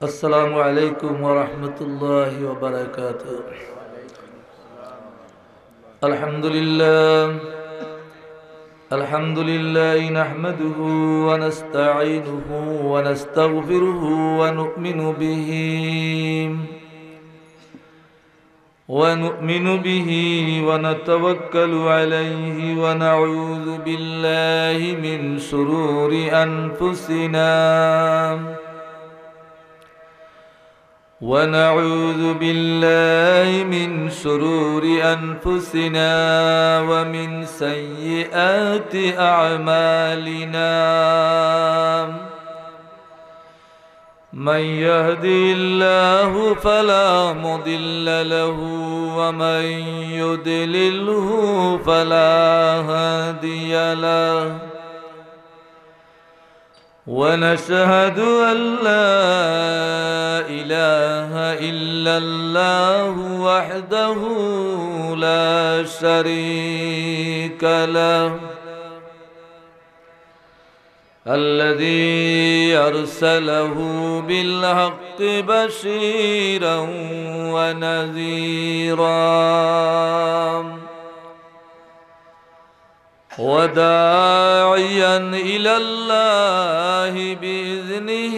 السلام عليكم ورحمة الله وبركاته. الحمد لله نحمده ونستعينه ونستغفره ونؤمن به ونتوكل عليه ونعوذ بالله من شرور أنفسنا ومن سيئات أعمالنا. من يهدي الله فلا مضل له ومن يضلله فلا هادي له. ونشهد أن لا إله إلا الله وحده لا شريك له، الذي أرسله بالحق بشيرا ونذيرا وداعيا إلى الله بإذنه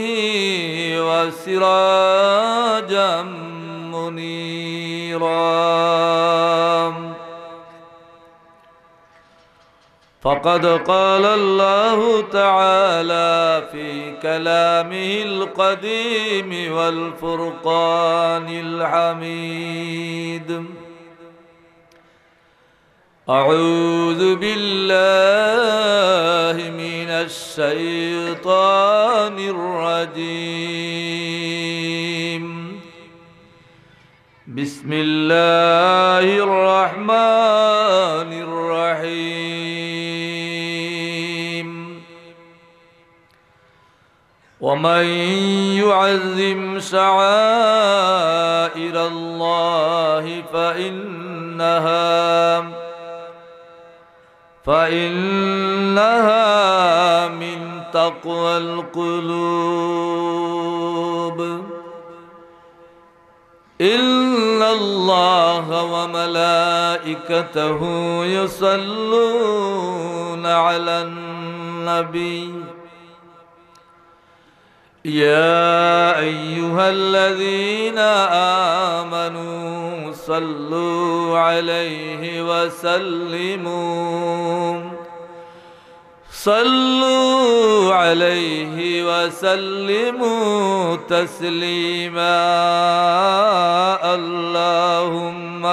وسراجا منيرا. فقد قال الله تعالى في كلامه القديم والفرقان الحميد: أعوذ بالله من الشيطان الرجيم. بسم الله الرحمن الرحيم. ومن يعظم شعائر الله فإنها من تقوى القلوب. إن الله وملائكته يصلون على النبي يا أيها الذين آمنوا صلوا عليه وسلموا تسليما. اللهم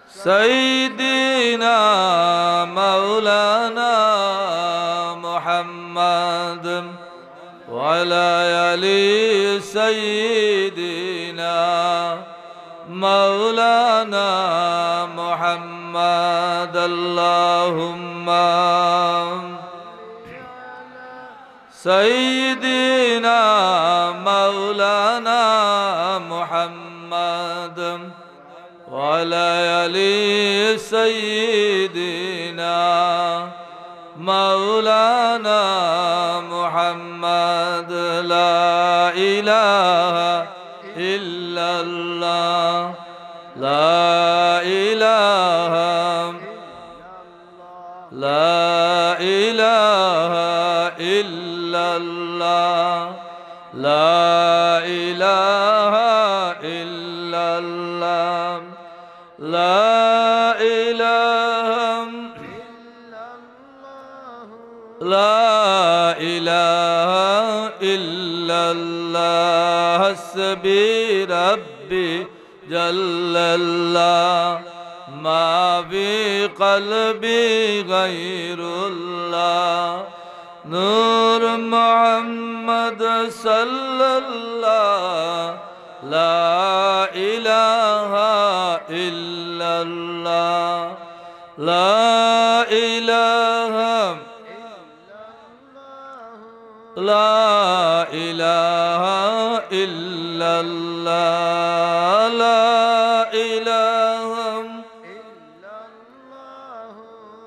سيدنا مولانا محمد وعلى آل سيدنا مولانا محمد. اللهم سيدنا مولانا محمد وعلى آل سيدنا مولانا محمد. لا إله إلا الله، لا إله إلا الله، لا إله إلا الله، لا إله إلا الله. حسبي ربي جل الله، ما في قلبي غير الله. نور محمد صلى الله، لا إله إلا الله، لا إله إلا الله، لا إله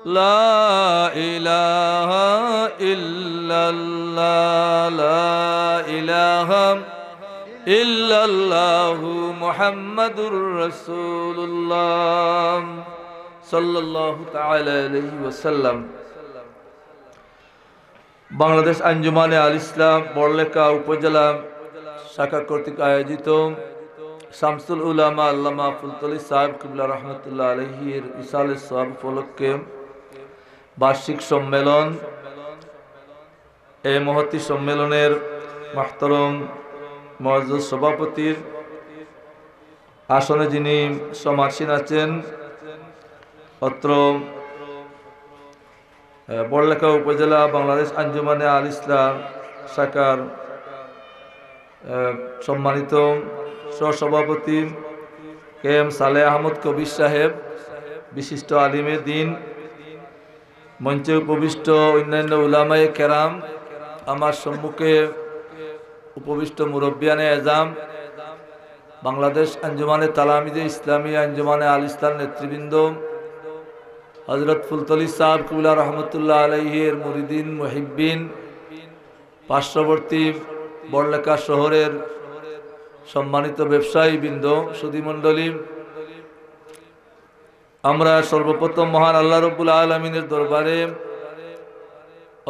لا إله ইল্লাল্লাহ লা ইলাহা ইল্লাল্লাহু মুহাম্মাদুর রাসূলুল্লাহ সাল্লাল্লাহু তাআলা আলাইহি ওয়াসাল্লাম। বাংলাদেশ আঞ্জুমানে আল ইসলাম বড়লেখা উপজেলা শাখা কর্তৃক আয়োজিত শামসুল উলামা আল্লামা ফুলতলি সাহেব কিবলা রহমতুল্লাহ আলাইহির ইসালে সওয়াব উপলক্ষে বার্ষিক সম্মেলন। এই মহতী সম্মেলনের মাহতরম মুআজ্জাজ সভাপতির আসনে যিনি সমাসীন আছেন, অত্র বড়লেখা উপজেলা বাংলাদেশ আঞ্জুমানে আল ইসলাম শাখার সম্মানিত সহসভাপতি কে এম সালেহ আহমদ কবির সাহেব, বিশিষ্ট আলিমে দ্বীন, মঞ্চে উপবিষ্ট অন্যান্য উলামায়ে কেরাম, আমার সম্মুখে উপবিষ্ট মুরব্বিয়ানে এজাম, বাংলাদেশ আঞ্জুমানে তালামিদে ইসলামী আঞ্জুমানে আল ইসলাম নেতৃবৃন্দ, হযরত ফুলতলি সাহেব কিবলা রহমতুল্লাহ আলাইহির মুরিদিন মুহিব্বিন, পার্শ্ববর্তী বড়লেখা শহরের সম্মানিত ব্যবসায়ী বৃন্দ, সুধীমণ্ডলী, আমরা সর্বপ্রথম মহান আল্লাহ রব্বুল আলামিনের দরবারে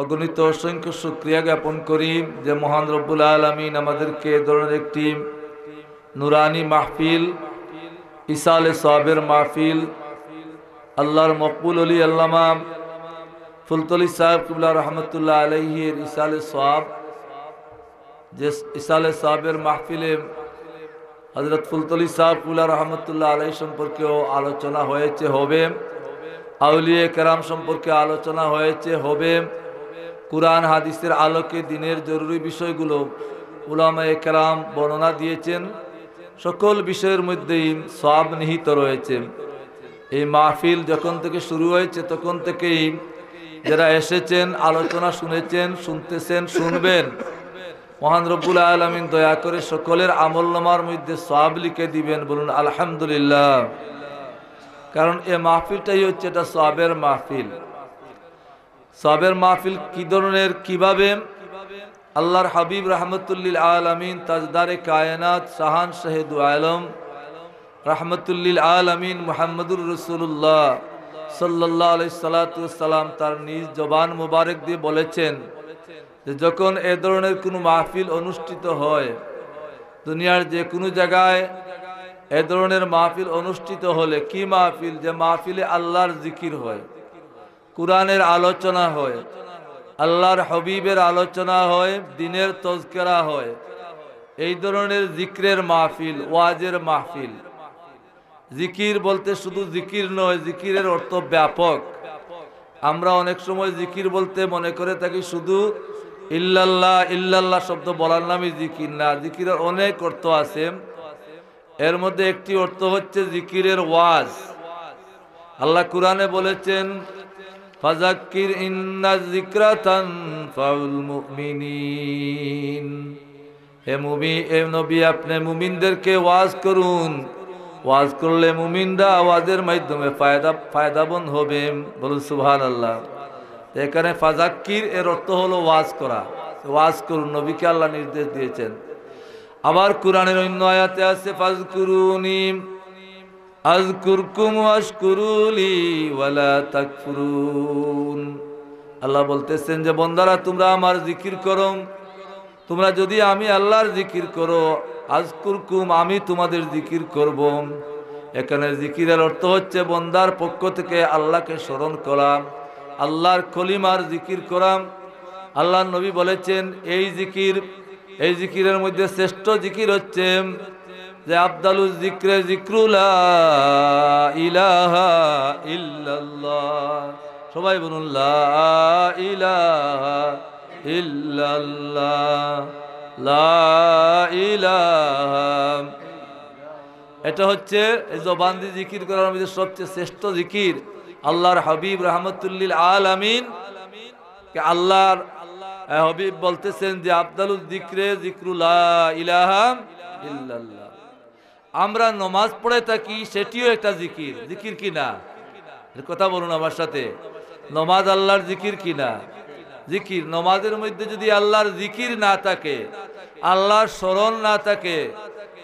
অগণিত অসংখ্য শুকরিয়া জ্ঞাপন করি যে মহান রব্বুল আলামিন আমাদেরকে এ ধরনের একটি নুরানি মাহফিল, ইসালে সওয়াবের মাহফিল, আল্লাহর মকবুল অলি আল্লামা ফুলতলি সাহেব কিবলা রহমতুল্লাহ আলাইহির ইসালে সওয়াব, যে ইসালে সওয়াবের মাহফিলে হযরত ফুলতলি সাহেব কিবলা রহমতুল্লাহ আলাইহি সম্পর্কেও আলোচনা হয়েছে, হবে, আউলিয়া কেরাম সম্পর্কে আলোচনা হয়েছে, হবে, কুরআন হাদিসের আলোকে দিনের জরুরি বিষয়গুলো উলামায়ে কেরাম বর্ণনা দিয়েছেন। সকল বিষয়ের মধ্যেই সওয়াব নিহিত রয়েছে। এই মাহফিল যখন থেকে শুরু হয়েছে তখন থেকেই যারা এসেছেন, আলোচনা শুনেছেন, শুনতেছেন, শুনবেন, মহান রব্বুল আলামিন দয়া করে সকলের আমলনামার মধ্যে সওয়াব লিখে দিবেন। বলুন আলহামদুলিল্লাহ। কারণ এই মাহফিলটাই হচ্ছে এটা সওয়াবের মাহফিল। সওয়াবের মাহফিল কি ধরনের, কিভাবে? আল্লাহর হাবিব রাহমাতুল্লিল আলামিন, তাজদারে কায়নাত, শাহান শাহেদু আলম, রাহমাতুল্লিল আলামিন মুহাম্মদুর রাসূলুল্লাহ সাল্লাল্লাহু আলাইহি সাল্লাতু ওয়াসসালাম তার নিজ জবান মুবারক দিয়ে বলেছেন যে যখন এ ধরনের কোনো মাহফিল অনুষ্ঠিত হয়, দুনিয়ার যে কোনো জায়গায় এ ধরনের মাহফিল অনুষ্ঠিত হলে, কি মাহফিল? যে মাহফিলে আল্লাহর জিকির হয়, কুরআনের আলোচনা হয়, আল্লাহর হাবিবের আলোচনা হয়, দ্বীনের তাজকিরা হয়, এই ধরনের জিকিরের মাহফিল, ওয়াজের মাহফিল। জিকির বলতে শুধু জিকির নয়, জিকিরের অর্থ ব্যাপক। আমরা অনেক সময় জিকির বলতে মনে করে থাকি শুধু ইল্লাল্লাহ ইল্লাল্লাহ শব্দ বলার নামই জিকির না। জিকিরের অনেক অর্থ আছে। এর মধ্যে একটি অর্থ হচ্ছে জিকিরের ওয়াজ। আল্লাহ কুরআনে বলেছেন, ফাযাক্কির ইন্না যিকরা তানফাউল মুমিনিন। হে নবী, আপনি মুমিনদেরকে ওয়াজ করুন। ওয়াজ করলে মুমিনরা আওয়াজের মাধ্যমে ফায়দাবন হবে। বলুন সুবহানাল্লাহ। এখানে ফাযাক্কির এর অর্থ হলো ওয়াজ করা। ওয়াজ করুন, নবীকে আল্লাহ নির্দেশ দিয়েছেন। আবার কুরআনের অন্য আয়াতে আছে, ফাযকুরুনি আযকুরকুম ওয়াশকুরুলি ওয়ালা তাকফুরুন। আল্লাহ বলতেছেন যে বান্দারা, তোমরা আমার জিকির করো, তোমরা যদি আমি আল্লাহর জিকির করো, আযকুরকুম, আমি তোমাদের জিকির করব। এখানে জিকিরের অর্থ হচ্ছে বান্দার পক্ষ থেকে আল্লাহকে স্মরণ করা, আল্লাহর কলিমার জিকির করা। আল্লাহর নবী বলেছেন এই জিকিরের মধ্যে শ্রেষ্ঠ জিকির হচ্ছে যে আফদালুজ যিকরে যিকরু লা ইলাহা ইল্লাল্লাহ। সবাই বলুন লা ইলাহা ইল্লাল্লাহ, লা ইলাহা। এটা হচ্ছে জবান দিয়ে জিকির করার মধ্যে সবচেয়ে শ্রেষ্ঠ জিকির। আল্লাহর হাবিব রাহমাতুল্লিল আলামিন কে আল্লাহর হাবিব বলতেছেন যে আফদালুজ যিকরে যিকরু লা ইলাহা ইল্লাল্লাহ। আমরা নামাজ পড়ে থাকি, সেটিও একটা জিকির। জিকির কি না? কথা বলুন আমার সাথে, নামাজ আল্লাহর জিকির কি না? জিকির। নমাজের মধ্যে যদি আল্লাহর জিকির না থাকে, আল্লাহর স্মরণ না থাকে,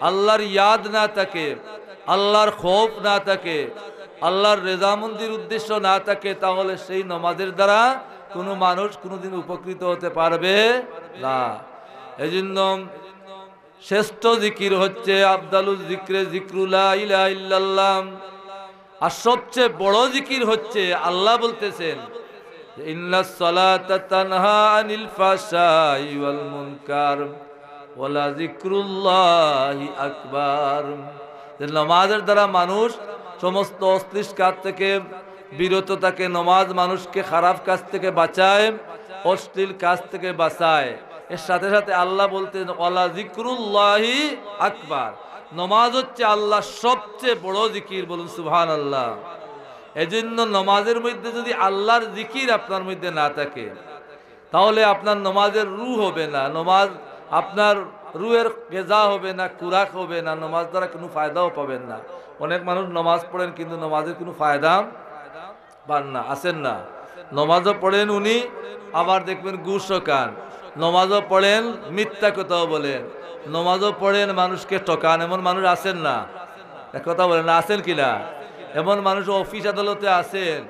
আল্লাহর ইয়াদ না থাকে, আল্লাহর খৌফ না থাকে, আল্লাহর রেজামন্দির উদ্দেশ্য না থাকে, তাহলে সেই নমাজের দ্বারা কোনো মানুষ কোনোদিন উপকৃত হতে পারবে না। এই জন্য শ্রেষ্ঠ জিকির হচ্ছে আফদালুল জিক্রে জিক্রুল্লাহ ইলাহা ইল্লাল্লাহ। আর সবচেয়ে বড় জিকির হচ্ছে আল্লাহ বলতেছেন ইন্নাস সালাতা তানহা আনিল ফাহশাই ওয়াল মুনকার ওয়ালা যিকরুল্লাহি আকবার। নামাজের দ্বারা মানুষ সমস্ত অশ্লীল কাজ থেকে বিরত থাকে। নামাজ মানুষকে খারাপ কাজ থেকে বাঁচায়, অশ্লীল কাজ থেকে বাঁচায়। এর সাথে সাথে আল্লাহ বলতেন ওয়ালা যিকরুল্লাহি আকবার। নামাজ হচ্ছে আল্লাহ সবচেয়ে বড় জিকির, বলুন সুবহানাল্লাহ। এজন্য নামাজের মধ্যে যদি আল্লাহর জিকির আপনার মধ্যে না থাকে, তাহলে আপনার নামাজের রূহ হবে না, নামাজ আপনার রুহের গেজা হবে না, কুরাক হবে না, নামাজ দ্বারা কোনো ফায়দাও পাবেন না। অনেক মানুষ নামাজ পড়েন কিন্তু নামাজের কোনো ফায়দা পান না, আসেন না। নামাজও পড়েন উনি, আবার দেখবেন ঘুষও খান। নামাজও পড়েন, মিথ্যা কথাও বলেন। নামাজও পড়েন, মানুষকে ঠকান। এমন মানুষ আসেন না, এক কথা বলেন না, আসেন কিনা? এমন মানুষ অফিস আদালতে আসেন,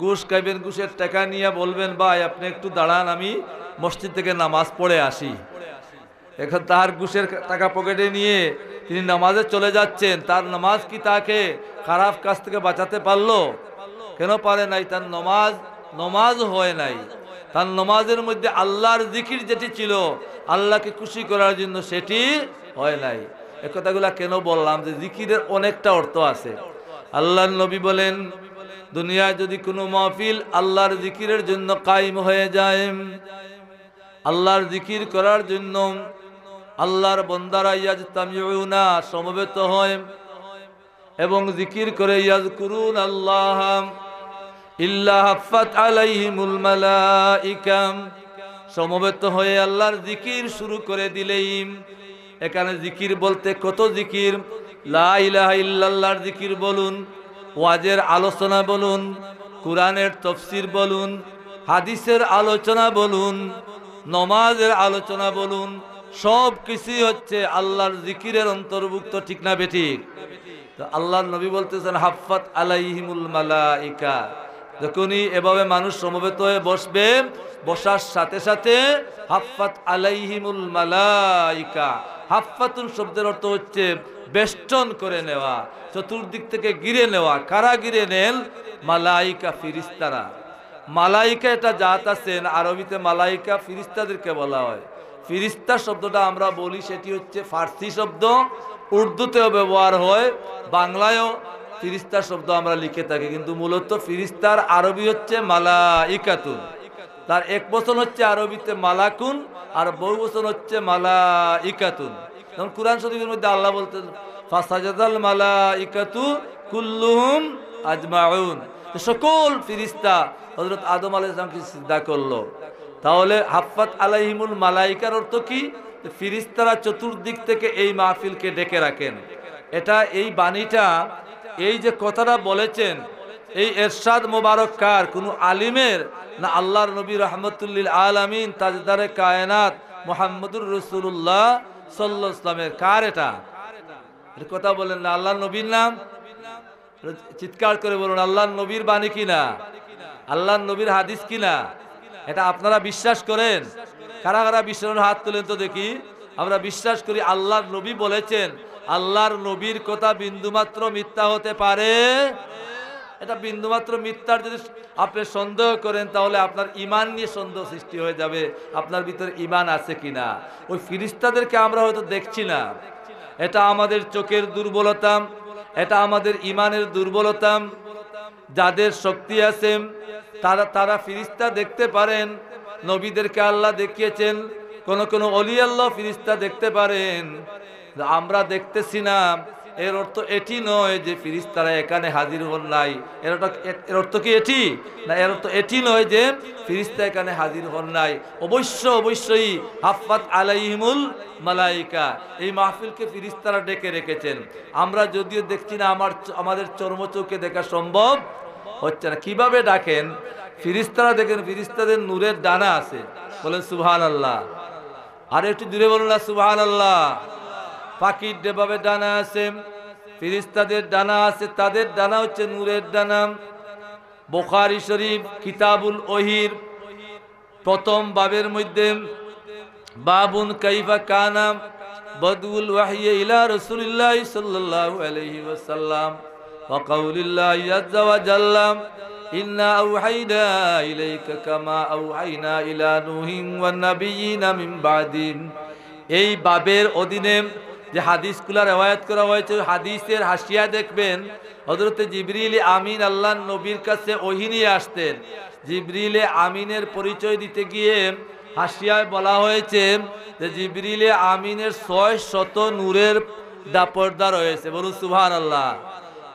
ঘুষ খাইবেন, ঘুষের টাকা নিয়ে বলবেন ভাই আপনি একটু দাঁড়ান, আমি মসজিদ থেকে নামাজ পড়ে আসি। এখন তার ঘুষের টাকা পকেটে নিয়ে তিনি নামাজে চলে যাচ্ছেন। তার নামাজ কি তাকে খারাপ কাজ থেকে বাঁচাতে পারলো? কেন পারে নাই? তার নামাজ হয় নাই। তার নামাজের মধ্যে আল্লাহর জিকির যেটি ছিল আল্লাহকে খুশি করার জন্য, সেটি হয় নাই। এ কথাগুলা কেন বললাম? যে জিকিরের অনেকটা অর্থ আছে। আল্লাহর নবী বলেন, দুনিয়ায় যদি কোনো মাহফিল আল্লাহর জিকিরের জন্য কায়েম হয়ে যায়, আল্লাহর জিকির করার জন্য আল্লাহর বান্দারা ইয়াজতামিউনা সমবেত হয় এবং জিকির করে ইয়াজকুরুন আল্লাহ ইল্লা হাফাত আলাইহিমুল মালাইকা, সমবেত হয়ে আল্লাহর জিকির শুরু করে দিলেই, এখানে জিকির বলতে কত জিকির, লা ইলাহা ইল্লাল্লাহর জিকির বলুন, ওয়াজের আলোচনা বলুন, কুরআনের তাফসীর বলুন, হাদিসের আলোচনা বলুন, নমাজের আলোচনা বলুন, সব কিছুই হচ্ছে আল্লাহর জিকিরের অন্তর্ভুক্ত, ঠিক না বেঠিক? তো আল্লাহর নবী বলতেছেন হাফাত আলাইহিমুল মালাইকা। যখনই এভাবে মানুষ সমবেত হয়ে বসবে, বসার সাথে সাথে হাফাত আলাইহিমুল মালাইকা। হাফাতুন শব্দের অর্থ হচ্ছে বেষ্টন করে নেওয়া, চতুর্দিক থেকে ঘিরে নেওয়া। কারা ঘিরে নেন? মালাইকা, ফিরিস্তারা। মালাইকা এটা জাত আছেন, আরবিতে মালাইকা ফিরিস্তাদেরকে বলা হয়। ফিরিস্তা শব্দটা আমরা বলি, সেটি হচ্ছে ফার্সি শব্দ, উর্দুতেও ব্যবহার হয়, বাংলায়ও ফিরিস্তা শব্দ আমরা লিখে থাকি, কিন্তু মূলত ফিরিস্তার আরবি হচ্ছে মালাইকাতুন। তার এক বচন হচ্ছে আরবিতে মালাকুন, আর বহু বচন হচ্ছে মালাইকাতুন। যেমন কুরআন শরীফের মধ্যে আল্লাহ বলতেন ফাসাজাদাল মালাইকাতু কুল্লুহুম আজমাউন, সকল ফিরিস্তা হযরত আদম আলাইহিস সালামকে সিজদা করলো। তাহলে হাফাত আলাইহিমুল মালাইকার অর্থ কি? ফিরিস্তারা চতুর্দিক থেকে এই মাহফিলকে ডেকে রাখেন। এটা এই বাণীটা, এই যে কথাটা বলেছেন, এই এরশাদ মোবারক কার? কোন আলিমের না আল্লাহর নবী রাহমাতুল্লিল আলামিন তাজদারে কায়নাত মুহাম্মদুর রাসূলুল্লাহ সাল্লাল্লাহু আলাইহি ওয়াসাল্লামের? কার এটা? এর কথা বলেন না, আল্লাহর নবীর নাম চিৎকার করে বলুন, আল্লাহর নবীর বাণী কিনা? আল্লাহর নবীর হাদিস কিনা? এটা আপনারা বিশ্বাস করেন? কারা কারা বিশ্বাস? হাত তুলেন তো দেখি। আমরা বিশ্বাস করি আল্লাহর নবী বলেছেন। আল্লাহর নবীর কথা বিন্দুমাত্র মিথ্যা হতে পারে? এটা বিন্দুমাত্র মিথ্যার যদি আপনি সন্দেহ করেন, তাহলে আপনার ঈমান নিয়ে সন্দেহ সৃষ্টি হয়ে যাবে, আপনার ভিতরে ঈমান আছে কিনা। ওই ফিরিস্তাদেরকে আমরা হয়তো দেখছি না, এটা আমাদের চোখের দুর্বলতা, এটা আমাদের ঈমানের দুর্বলতা। যাদের শক্তি আছে তারা ফিরিস্তা দেখতে পারেন। নবীদেরকে আল্লাহ দেখিয়েছেন, কোন কোন ওলি আল্লাহ ফিরিস্তা দেখতে পারেন, আমরা দেখতেছি না। এর অর্থ এটি নয় যে ফিরিস্তারা এখানে হাজির হন নাই। এর অর্থ কি এটি? না, এর অর্থ এটি নয় যে ফিরিস্তা এখানে হাজির হন নাই। অবশ্যই হাফাত আলাইহিমুল মালাইকা, এই মাহফিলকে ফিরিস্তারা ডেকে রেখেছেন। আমরা যদিও দেখছি না, আমাদের চর্মচোখে দেখা সম্ভব হচ্ছে না। কিভাবে ডাকেন? ফিরিস্তারা দেখেন, ফিরিস্তাদের নূরের ডানা আছে, বলেন সুবহানাল্লাহ। আর একটু দূরে বলুন না সুবহানাল্লাহ। পাখির যেভাবে ডানা আছে, ফিরিস্তাদের ডানা আছে, তাদের ডানা হচ্ছে নূরের ডানা। বুখারী শরীফ কিতাবুল ওহির প্রথম বাবের মধ্যে বাবুন কাইফা কানা বদউল ওয়াহয়ি ইলা রাসূলিল্লাহি সাল্লাল্লাহু আলাইহি ওয়াসাল্লাম ওয়া কাউলিল্লাহি আযজা ওয়া জাল্লা ইন্না আওহাইনা ইলাইকা কামা আওহাইনা ইলা নূহিন ওয়ান নাবিয়িনা মিন বাদি। এই বাবের অধীনে যে হাদিসগুলো রওয়ায়াত করা হয়েছে, হাদিসের হাসিয়া দেখবেন হযরত জিবরিল আমিন আল্লাহর নবীর কাছে ওহী নিয়ে আসতেন। জিবরিল আমিনের পরিচয় দিতে গিয়ে হাসিয়ায় বলা হয়েছে যে জিবরিল আমিনের 600 নূরের পর্দা রয়েছে, বলুন সুবহানাল্লাহ।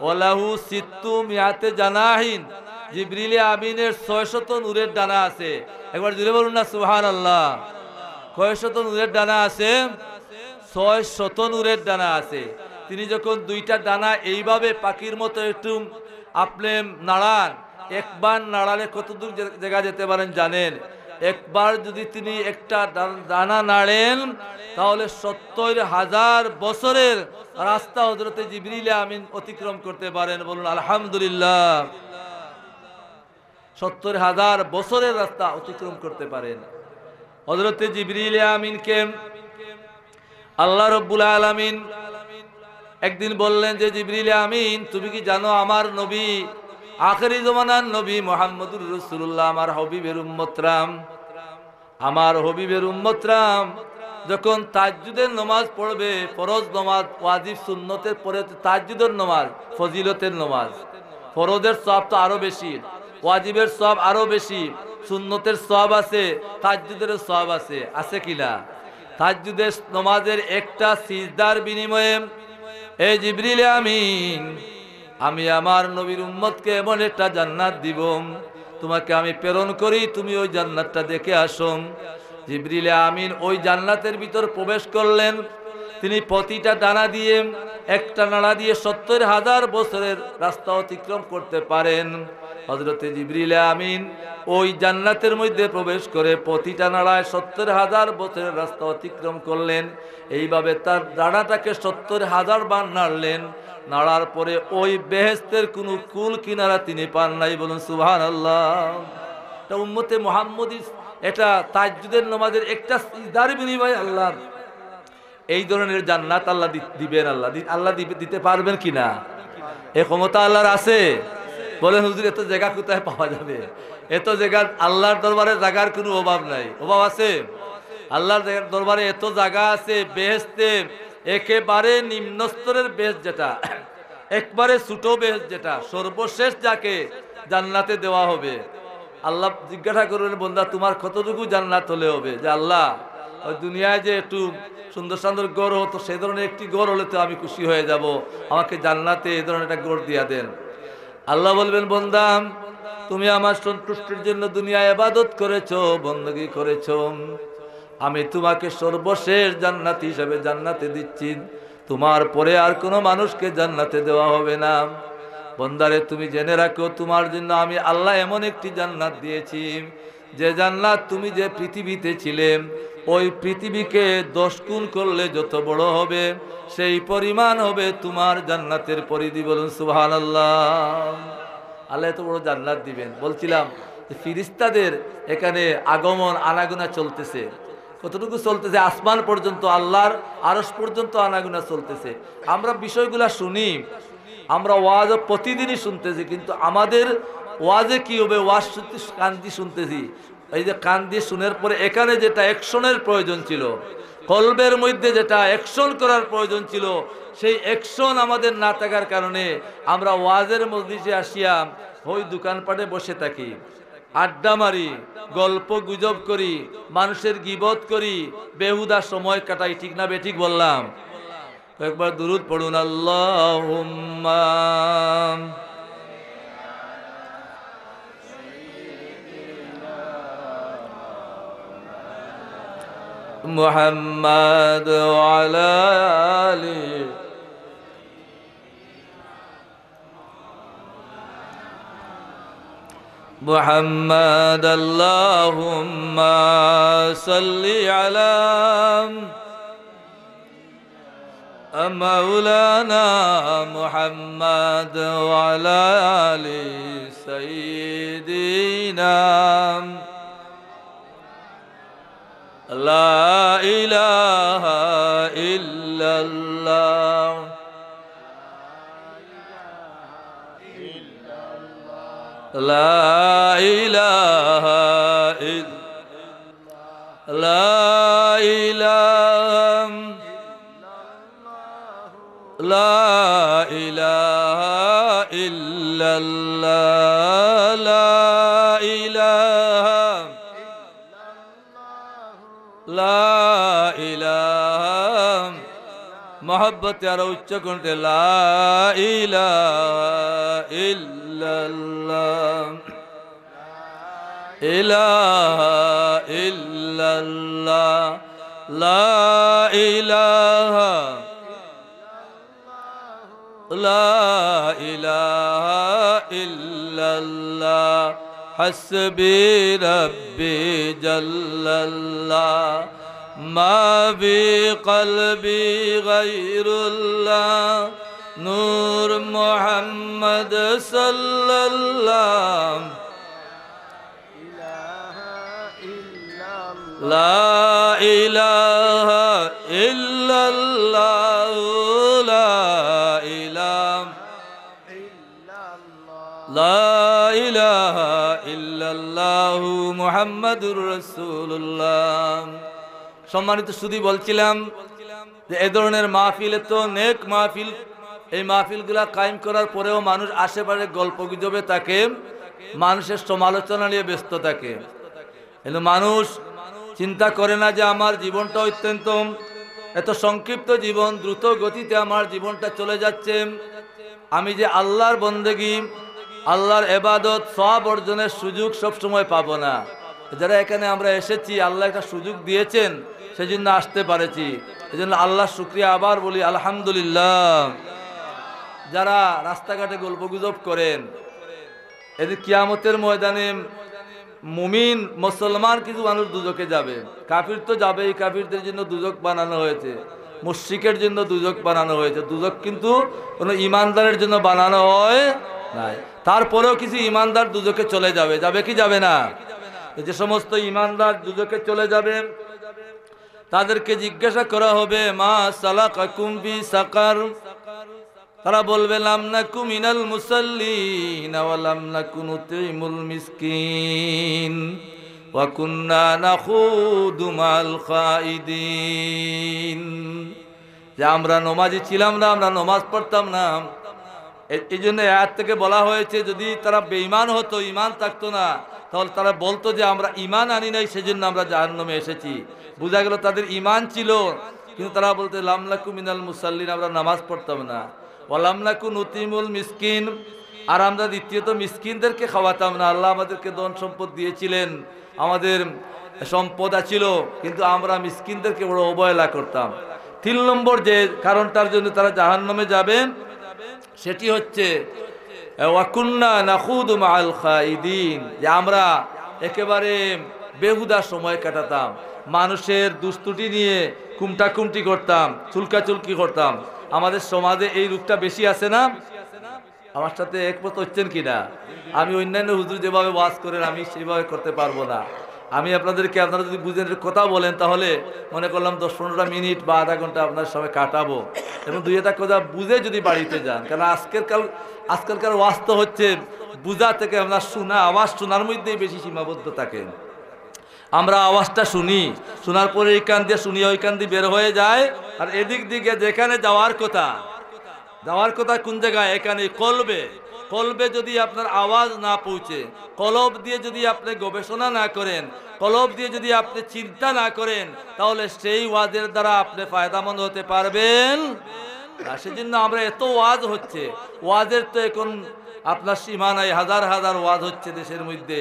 ওয়ালাহু সিত্তু মিয়াতে জানাহিন, জিবরিল আমিনের 600 নূরের ডানা আছে। একবার জুড়ে বলুন না সুবহানাল্লাহ। কয়শত নূরের ডানা আছে? 600 নূরের ডানা আছে। তিনি যখন দুইটা ডানা এইভাবে পাখির মতো একটু আপনি নাড়ান, একবার নাড়ালে কতদূর জায়গা যেতে পারেন জানেন? একবার যদি তিনি একটা ডানা নাড়েন তাহলে 70,000 বছরের রাস্তা হযরত জিবরিল আমিন অতিক্রম করতে পারেন, বলুন আলহামদুলিল্লাহ। 70,000 বছরের রাস্তা অতিক্রম করতে পারেন। হযরত জিবরিল আমিনকে আল্লাহ রাব্বুল আলামিন একদিন বললেন যে জিবরিল আমিন, তুমি কি জানো আমার নবী আখেরি জমানার নবী মুহাম্মদুর রাসূলুল্লাহ, আমার হাবিবের উম্মতরাম, আমার হাবিবের উম্মতরাম যখন তাহাজ্জুদের নামাজ পড়বে, ফরজ নামাজ, ওয়াজিব সুন্নতের পরে তাহাজ্জুদের নামাজ ফজিলতের নামাজ, ফরজের সওয়াব তো আরো বেশি, ওয়াজিবের সওয়াব আরো বেশি, সুন্নতের সওয়াব আছে, তাহাজ্জুদের সওয়াব আছে, আছে কিনা? তাহাজ্জুদের নামাজের একটা সিজদার বিনিময়ে এই জিবরিল আমিন, আমি আমার নবীর উম্মতকে এমন একটা জান্নাত দিব, তোমাকে আমি প্রেরণ করি, তুমি ওই জান্নাতটা দেখে আসো। জিবরিল আমিন ওই জান্নাতের ভিতর প্রবেশ করলেন। তিনি প্রতিটা ডানা দিয়ে, একটা নাড়া দিয়ে 70,000 বছরের রাস্তা অতিক্রম করতে পারেন। হযরত জিবরিল আমিন ওই জান্নাতের মধ্যে প্রবেশ করে প্রতিটা নাড়ায় 70,000 বছরের রাস্তা অতিক্রম করলেন। এইভাবে তার ডানাটাকে 70,000 বার নাড়লেন। নাড়ার পরে ওই বেহেশতের কোনো কুল কিনারা তিনি পান নাই, বলুন সুবহানাল্লাহ। এটা উম্মতে মুহাম্মদী, এটা তাহাজ্জুদের নামাজের একটা সিজদার বিনিময়ে আল্লাহ এই ধরনের জান্নাত আল্লাহ দিবেন। আল্লাহ দিতে পারবেন কিনা? এই ক্ষমতা আল্লাহর আছে? বলেন হুজুর এত জায়গা কোথায় পাওয়া যাবে? এত জায়গা, আল্লাহর দরবারে জায়গার কোনো অভাব নাই। অভাব আছে? আল্লাহর দরবারে এত জায়গা আছে। বেহেশতে একেবারে নিম্ন স্তরের বেহেশত, যেটা একবারে ছোট বেহেশত, যেটা সর্বশেষ যাকে জান্নাতে দেওয়া হবে, আল্লাহ জিজ্ঞাসা করবেন, বান্দা তোমার কতটুকু জান্নাত হলে হবে? যে আল্লাহ ওই দুনিয়ায় যে একটু সুন্দর সুন্দর গড় হতো, সেই ধরনের একটি গড় হলে তো আমি খুশি হয়ে যাব, আমাকে জান্নাতে এই ধরনের একটা গড় দিয়া দেন। আল্লাহ বলবেন, বান্দা তুমি আমার সন্তুষ্টির জন্য দুনিয়ায় ইবাদত করেছো, বندگی করেছো, আমি তোমাকে সর্বশেষ জান্নাত হিসেবে জান্নাতে দিচ্ছি, তোমার পরে আর কোনো মানুষকে জান্নাতে দেওয়া হবে না। বান্দারে তুমি জেনে রাখো, তোমার জন্য আমি আল্লাহ এমন একটি জান্নাত দিয়েছি, যে জান্নাত তুমি যে পৃথিবীতে ছিলে ওই পৃথিবীকে 10 গুণ করলে যত বড় হবে সেই পরিমাণ হবে তোমার জান্নাতের পরিধি, বলুন সুবহানাল্লাহ। আল্লাহ এত বড় জান্নাত দিবেন। বলছিলাম যে ফিরিস্তাদের এখানে আগমন আনাগোনা চলতেছে। কতটুকু চলতেছে? আসমান পর্যন্ত, আল্লাহর আরশ পর্যন্ত আনাগোনা চলতেছে। আমরা বিষয়গুলা শুনি, আমরা ওয়াজ প্রতিদিনই শুনতেছি, কিন্তু আমাদের ওয়াজে কি হবে? ওয়াজ কান দিয়ে শুনতেছি, এই যে কান দিয়ে শুনের পরে এখানে যেটা অ্যাকশনের প্রয়োজন ছিল, কলবের মধ্যে যেটা অ্যাকশন করার প্রয়োজন ছিল, সেই অ্যাকশন আমাদের না থাকার কারণে আমরা ওয়াজের মজলিসে আসিয়া ওই দোকানপাটে বসে থাকি, আড্ডা মারি, গল্প গুজব করি, মানুষের গীবত করি, বেহুদা সময় কাটাই। ঠিক না বেঠিক বললাম? একবার দুরূদ পড়ুন, আল্লাহুম্মা মুহাম্মাদ ওয়া আলা আলি محمد اللهم صل على مولانا محمد وعلى آل سيدنا لا إله إلا الله لا إله إلا لا إله لا إله إلا الله لا إله لا إله محبت यार उच्च कंठे ला इलाहा इल्लल्लाह इलाहा इल्लल्लाह ला इलाहा ला इलाहा इल्लल्लाह हस्बी रब्बी जल्लल्लाह मा बी क़ल्बी गैरुल्लाह नूर मोहम्मद सल्लल्लाह ला इलाहा इल्लल्लाह ला इलाहा इल्लल्लाह मुहम्मदुर রাসূলুল্লাহ। সম্মানিত সুধী, বলছিলাম যে এই ধরনের মাহফিল তো নেক মাহফিল, এই মাহফিলগুলা কায়েম করার পরেও মানুষ আশেপাশে গল্প গুজবে থাকে, মানুষের সমালোচনা নিয়ে ব্যস্ত থাকে। কিন্তু মানুষ চিন্তা করে না যে আমার জীবনটা অত্যন্ত এত সংক্ষিপ্ত জীবন, দ্রুত গতিতে আমার জীবনটা চলে যাচ্ছে। আমি যে আল্লাহর বন্দেগী, আল্লাহর ইবাদত, সওয়াব অর্জনের সুযোগ সবসময় পাবো না। যারা এখানে আমরা এসেছি, আল্লাহ একটা সুযোগ দিয়েছেন, সেজন্য আসতে পারেছি। এজন্য আল্লাহর শুকরিয়া আবার বলি আলহামদুলিল্লাহ। যারা রাস্তাঘাটে গল্পগুজব করেন, এদের কিয়ামতের ময়দানে মুমিন মুসলমান কিছু মানুষ দুজকে যাবে, কাফির তো যাবেই। কাফিরদের জন্য দুজক বানানো হয়েছে, মুশরিকের জন্য দুজক বানানো হয়েছে। দুজক কিন্তু কোনো ইমানদারের জন্য বানানো হয় নাই। তারপরেও কিছু ইমানদার দুজকে চলে যাবে, যাবে কি যাবে না? যে সমস্ত ইমানদার দুজকে চলে যাবে, তাদেরকে জিজ্ঞাসা করা হবে মা সালাকাকুম ফি সাকার। তারা বলবে লাম নাকু মিনাল মুসাল্লিন ওয়া লাম নাকু নুতিমুল মিসকিন ওয়া কুন্না নাখুদু মাল খাইদিন। যে আমরা নমাজি ছিলাম না, আমরা নমাজ পড়তাম না। এই জন্য আয়াত থেকে বলা হয়েছে যদি তারা বেঈমান হতো, ঈমান থাকতো না, তাহলে তারা বলতো যে আমরা ঈমান আনি নাই, সেজন্য আমরা জাহান্নামে এসেছি। বোঝা গেল তাদের ঈমান ছিল, কিন্তু তারা বলতে লাম নাকু মিনাল মুসাল্লিন, আমরা নামাজ পড়তাম না। ওয়া লাম নাকু নুতিমুল মিসকিন, আর আমরা দ্বিতীয়ত মিসকিনদেরকে খাওয়াতাম না। আল্লাহ আমাদেরকে ধন সম্পদ দিয়েছিলেন, আমাদের সম্পদ ছিল, কিন্তু আমরা মিসকিনদেরকে বড় অবহেলা করতাম। 3 নম্বর যে কারণটার জন্য তারা জাহান্নামে যাবেন, সেটি হচ্ছে ওয়া কুন্না নাখুদু মাআল খাইদিন, যে আমরা একেবারে বেহুদা সময় কাটাতাম, মানুষের দুস্তুটি নিয়ে কুমটাকুমটি করতাম, চুলকাচুলকি করতাম। আমাদের সমাজে এই রূপটা বেশি আছে না? আমার সাথে একমত হচ্ছেন কিনা? আমি অন্যান্য হুজুর যেভাবে ওয়াজ করেন আমি সেইভাবে করতে পারবো না। আমি আপনাদেরকে, আপনারা যদি বুঝেন কথা বলেন, তাহলে মনে করলাম 10-15 মিনিট বা আধা ঘন্টা আপনার সময় কাটাবো, এবং 2-1 কথা বুঝে যদি বাড়িতে যান। কারণ আজকালকার ওয়াজ তো হচ্ছে বুঝা থেকে আপনার শোনা, আওয়াজ শোনার মধ্যেই বেশি সীমাবদ্ধ থাকে। আমরা আওয়াজটা শুনি, শোনার পরে এই কান দিয়ে শুনি, ওই কান দিয়ে বের হয়ে যায়। আর এদিক দিকে যেখানে যাওয়ার কথা কোন জায়গায়? এখানে কলবে। কলবে যদি আপনার আওয়াজ না পৌঁছে, কলব দিয়ে যদি আপনি গবেষণা না করেন, কলব দিয়ে যদি আপনি চিন্তা না করেন, তাহলে সেই ওয়াজের দ্বারা আপনি ফায়দামন্দ হতে পারবেন না। সেজন্য আমরা এত ওয়াজ হচ্ছে, ওয়াজের তো এখন আপনার সীমা নাই, হাজার হাজার ওয়াজ হচ্ছে দেশের মধ্যে।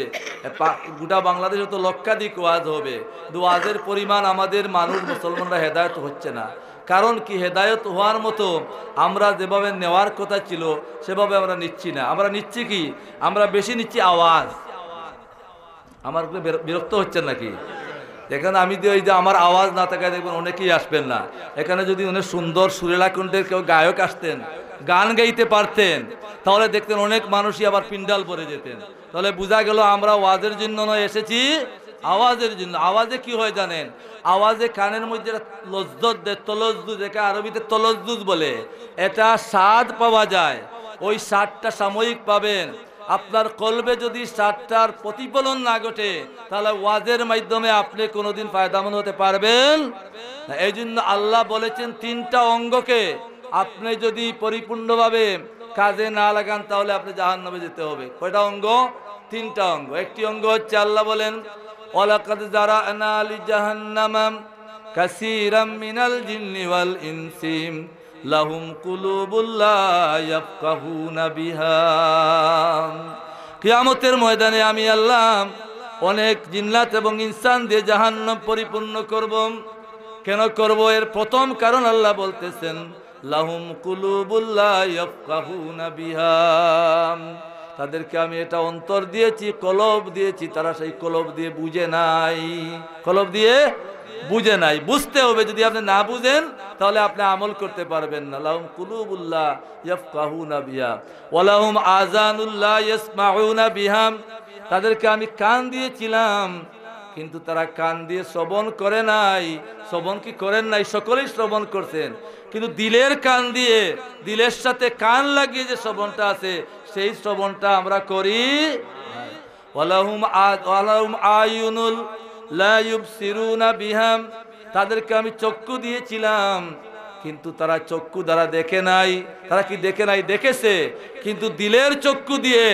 গোটা বাংলাদেশে তো লক্ষাধিক ওয়াজ হবে, কিন্তু ওয়াজের পরিমাণ আমাদের মানুষ মুসলমানরা হেদায়ত হচ্ছে না। কারণ কি? হেদায়ত হওয়ার মতো আমরা যেভাবে নেওয়ার কথা ছিল সেভাবে আমরা নিচ্ছি না। আমরা নিচ্ছি কি? আমরা বেশি নিচ্ছি আওয়াজ। আমার বিরক্ত হচ্ছেন নাকি? এখানে আমি ওই যে আমার আওয়াজ না থাকায় দেখবেন অনেকেই আসবেন না। এখানে যদি অনেক সুন্দর সুরেলা কণ্ঠের কেউ গায়ক আসতেন, গান গাইতে পারতেন, তাহলে দেখতেন অনেক মানুষই আবার পিন্ডাল পরে যেতেন। তাহলে বোঝা গেল আমরা ওয়াজের জন্য নয় এসেছি, আওয়াজের জন্য। আওয়াজে কি হয় জানেন? আওয়াজে কানের মধ্যে লজ্জত দেয়, তলজ্জুজ, একে আরবিতে তলজ্জুজ বলে। এটা স্বাদ পাওয়া যায়, ওই স্বাদটা সাময়িক পাবেন। আপনার কলবে যদি স্বাদটার প্রতিফলন না ঘটে, তাহলে ওয়াজের মাধ্যমে আপনি কোনোদিন ফায়দামন্দ হতে পারবেন না। এই জন্য আল্লাহ বলেছেন তিনটা অঙ্গকে আপনি যদি পরিপূর্ণভাবে কাজে না লাগান, তাহলে আপনি জাহান্নামে যেতে হবে। কয়টা অঙ্গ? তিনটা অঙ্গ। একটি অঙ্গ হচ্ছে আল্লাহ বলেন, ওয়ালাকাদ যারানা লিজাহান্নামা কাসীরাম মিনাল জিন্নি ওয়াল ইনসি লাহুম কুলুবুল লা ইয়াফকাহুনা বিহা। কিয়ামতের ময়দানে আমি আল্লাহ অনেক জিন্নাত এবং ইনসান দিয়ে জাহান্নাম পরিপূর্ণ করব। কেন করব? এর প্রথম কারণ আল্লাহ বলতেছেন, লাহুম কুলুবুল লা ইয়াফকাহুনা বিহা, তাদেরকে আমি এটা অন্তর দিয়েছি, কলব দিয়েছি, তারা সেই কলব দিয়ে বুঝে নাই। কলব দিয়ে বুঝে নাই। বুঝতে হবে। যদি আপনি না বুঝেন, তাহলে আপনি আমল করতে পারবেন না। লাহুম কুলুবুল লা ইয়াফকাহুনা বিহা ওয়া লাহুম আযানুল লা ইয়াসমাউনা বিহা, তাদেরকে আমি কান দিয়েছিলাম, কিন্তু তারা কান দিয়ে শ্রবণ করে নাই। শ্রবণ কি করেন নাই? সকলেই শ্রবণ করছেন, কিন্তু দিলের কান দিয়ে, দিলের সাথে কান লাগিয়ে যে শ্রবণটা আছে, সেই শ্রবণটা আমরা করি। ওয়ালাহুম আয়ুনুল লা ইউবসিরুনা বিহা, তাদেরকে আমি চক্ষু দিয়েছিলাম, কিন্তু তারা চক্ষু দ্বারা দেখে নাই। তারা কি দেখে নাই? দেখেছে, কিন্তু দিলের চক্ষু দিয়ে,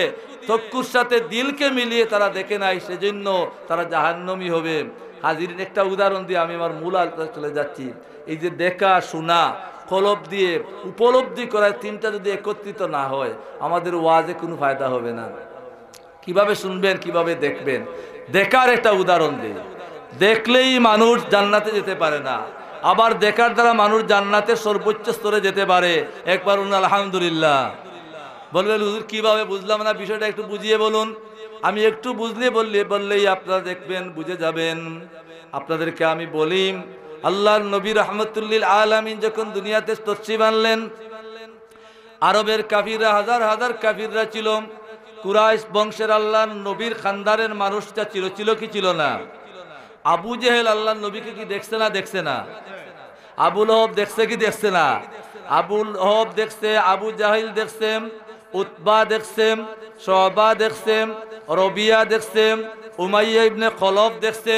চক্ষুর সাথে দিলকে মিলিয়ে তারা দেখে নাই, সেজন্য তারা জাহান্নামী হবে। হাজিরিন, একটা উদাহরণ দিয়ে আমি আমার মূল আলোচনায় চলে যাচ্ছি। এই যে দেখা, শোনা, কলব দিয়ে উপলব্ধি করা, তিনটা যদি একত্রিত না হয়, আমাদের ওয়াজে কোনো ফায়দা হবে না। কিভাবে শুনবেন, কিভাবে দেখবেন? দেখার একটা উদাহরণ দিই। দেখলেই মানুষ জান্নাতে যেতে পারে না, আবার দেখার দ্বারা মানুষ জান্নাতের সর্বোচ্চ স্তরে যেতে পারে। একবার আলহামদুলিল্লাহ বলবেন, হুজুর কিভাবে? বুঝলাম না, বিষয়টা একটু বুঝিয়ে বলুন। আমি একটু বললেই আপনারা দেখবেন, বুঝে যাবেন। আপনাদেরকে আমি বলি, আল্লাহর নবী রাহমাতুল্লিল আলামিন যখন দুনিয়াতে তশরিফ আনলেন, আরবের কাফিররা, হাজার হাজার কাফিররা ছিল। কুরাইশ বংশের আল্লাহর নবীর খানদানের মানুষটা ছিল কি ছিল না? আবু জেহেল আল্লাহর নবীকে কি দেখছে না? দেখছে না? আবু লহব দেখছে কি দেখছে না? আবু লহব দেখছে, আবু জাহিল দেখছে, উতবা দেখছে, শুবা দেখছে, রবিয়া দেখছে, উমাইয়া ইবনে খলফ দেখছে।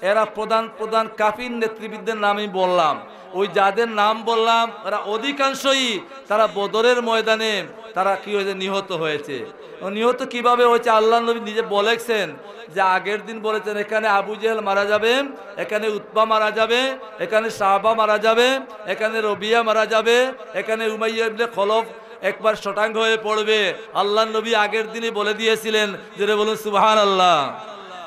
এরা প্রধান প্রধান কাফির নেতৃবৃন্দের নাম আমি বললাম। ওই যাদের নাম বললাম, এরা অধিকাংশই তারা বদরের ময়দানে তারা কি হয়েছে? নিহত হয়েছে। নিহত কিভাবে হয়েছে? আল্লাহ নবী নিজে বলেছেন যে আগের দিন বলেছেন, এখানে আবু জেহেল মারা যাবে, এখানে উতবা মারা যাবে, এখানে সাহাবা মারা যাবে, এখানে রবিয়া মারা যাবে, এখানে উমাইয়া ইবনে খলফ একবার শটাঙ্গ হয়ে পড়বে। আল্লাহ নবী আগের দিনই বলে দিয়েছিলেন। যেটা বলুন সুবহানাল্লাহ।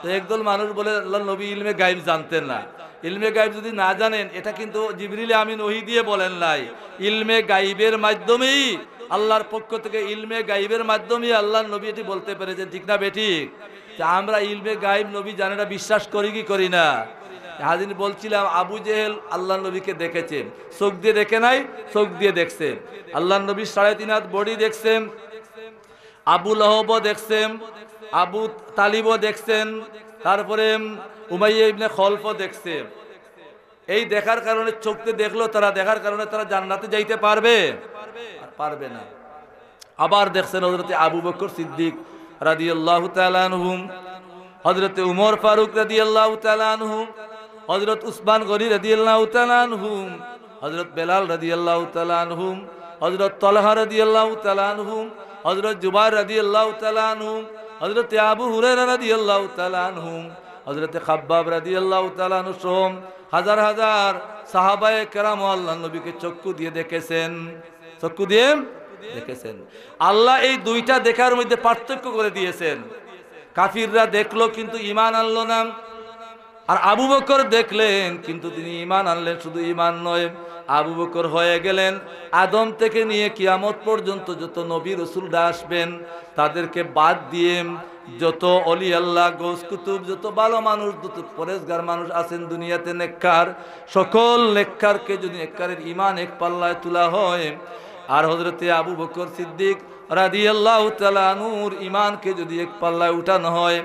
তো একদল মানুষ বলে আল্লাহ নবী ইলমে গায়েব জানতেন না। ইলমে গায়েব যদি না জানেন, এটা কিন্তু জিবরিল আমিন ওহী দিয়ে বলেন নাই। ইলমে গায়েবের মাধ্যমেই, আল্লাহর পক্ষ থেকে ইলমে গায়েবের মাধ্যমেই আল্লাহর নবী এটি বলতে পেরেছেন। ঠিক না বেঠিক? আমরা ইলমে গায়েব নবী জানে না বিশ্বাস করি কি করি না? হাজির বলছিলাম, আবু জেহেল আল্লাহ নবীকে দেখেছেন, চোখ দিয়ে দেখে নাই, চোখ দিয়ে দেখছে। আল্লাহ নবী 3.5 হাত বডি দেখছেন। আবু লহব দেখছেন, আবু তালিবও দেখছেন, তারপরে উমাইয়া ইবনে খলফও দেখছে। এই দেখার কারণে, চোখতে দেখলো তারা, দেখার কারণে তারা জান্নাতে যাইতে পারবে? পারবে না। আবার দেখছেন হযরত আবু বকর সিদ্দিক রাদিয়াল্লাহু তাআলা আনহু, হযরত উমর ফারুক রাদিয়াল্লাহু তাআলা আনহু, হযরত উসমান গনি রাদিয়াল্লাহু তাআলা আনহু, হযরত বেলাল রাদিয়াল্লাহু তাআলা আনহু, হযরত তালহা রাদিয়াল্লাহু তাআলা আনহু, হযরত জুবাইর রাদিয়াল্লাহু তাআলা আনহু, হযরত আবু হুরায়রা রাদিয়াল্লাহু তাআলা আনহু, হযরত খাব্বাব রাদিয়াল্লাহু তাআলা আনহু সহ হাজার হাজার সাহাবায়ে কেরাম আল্লাহর নবীকে চক্ষু দিয়ে দেখেছেন। চক্ষু দিয়ে দেখেছেন। আল্লাহ এই দুইটা দেখার মধ্যে পার্থক্য করে দিয়েছেন। কাফিররা দেখলো কিন্তু ঈমান আনলো না, আর আবু বকর দেখলেন কিন্তু তিনি ঈমান আনলেন। শুধু ঈমান নয়, আবু বকর হয়ে গেলেন আদম থেকে নিয়ে কিয়ামত পর্যন্ত যত নবী রাসূলরা আসবেন, তাদেরকে বাদ দিয়ে যত অলি আল্লাহ গৌস কুতুব যত ভালো মানুষ যত পরেশগার মানুষ আছেন দুনিয়াতে নেককার, সকল নেককারকে যদি নেককারের ঈমান এক পাল্লায় তোলা হয়, আর হযরতে আবু বকর সিদ্দিক রাদিয়াল্লাহু তাআলা আনহুর ঈমানকে যদি এক পাল্লায় উঠানো হয়,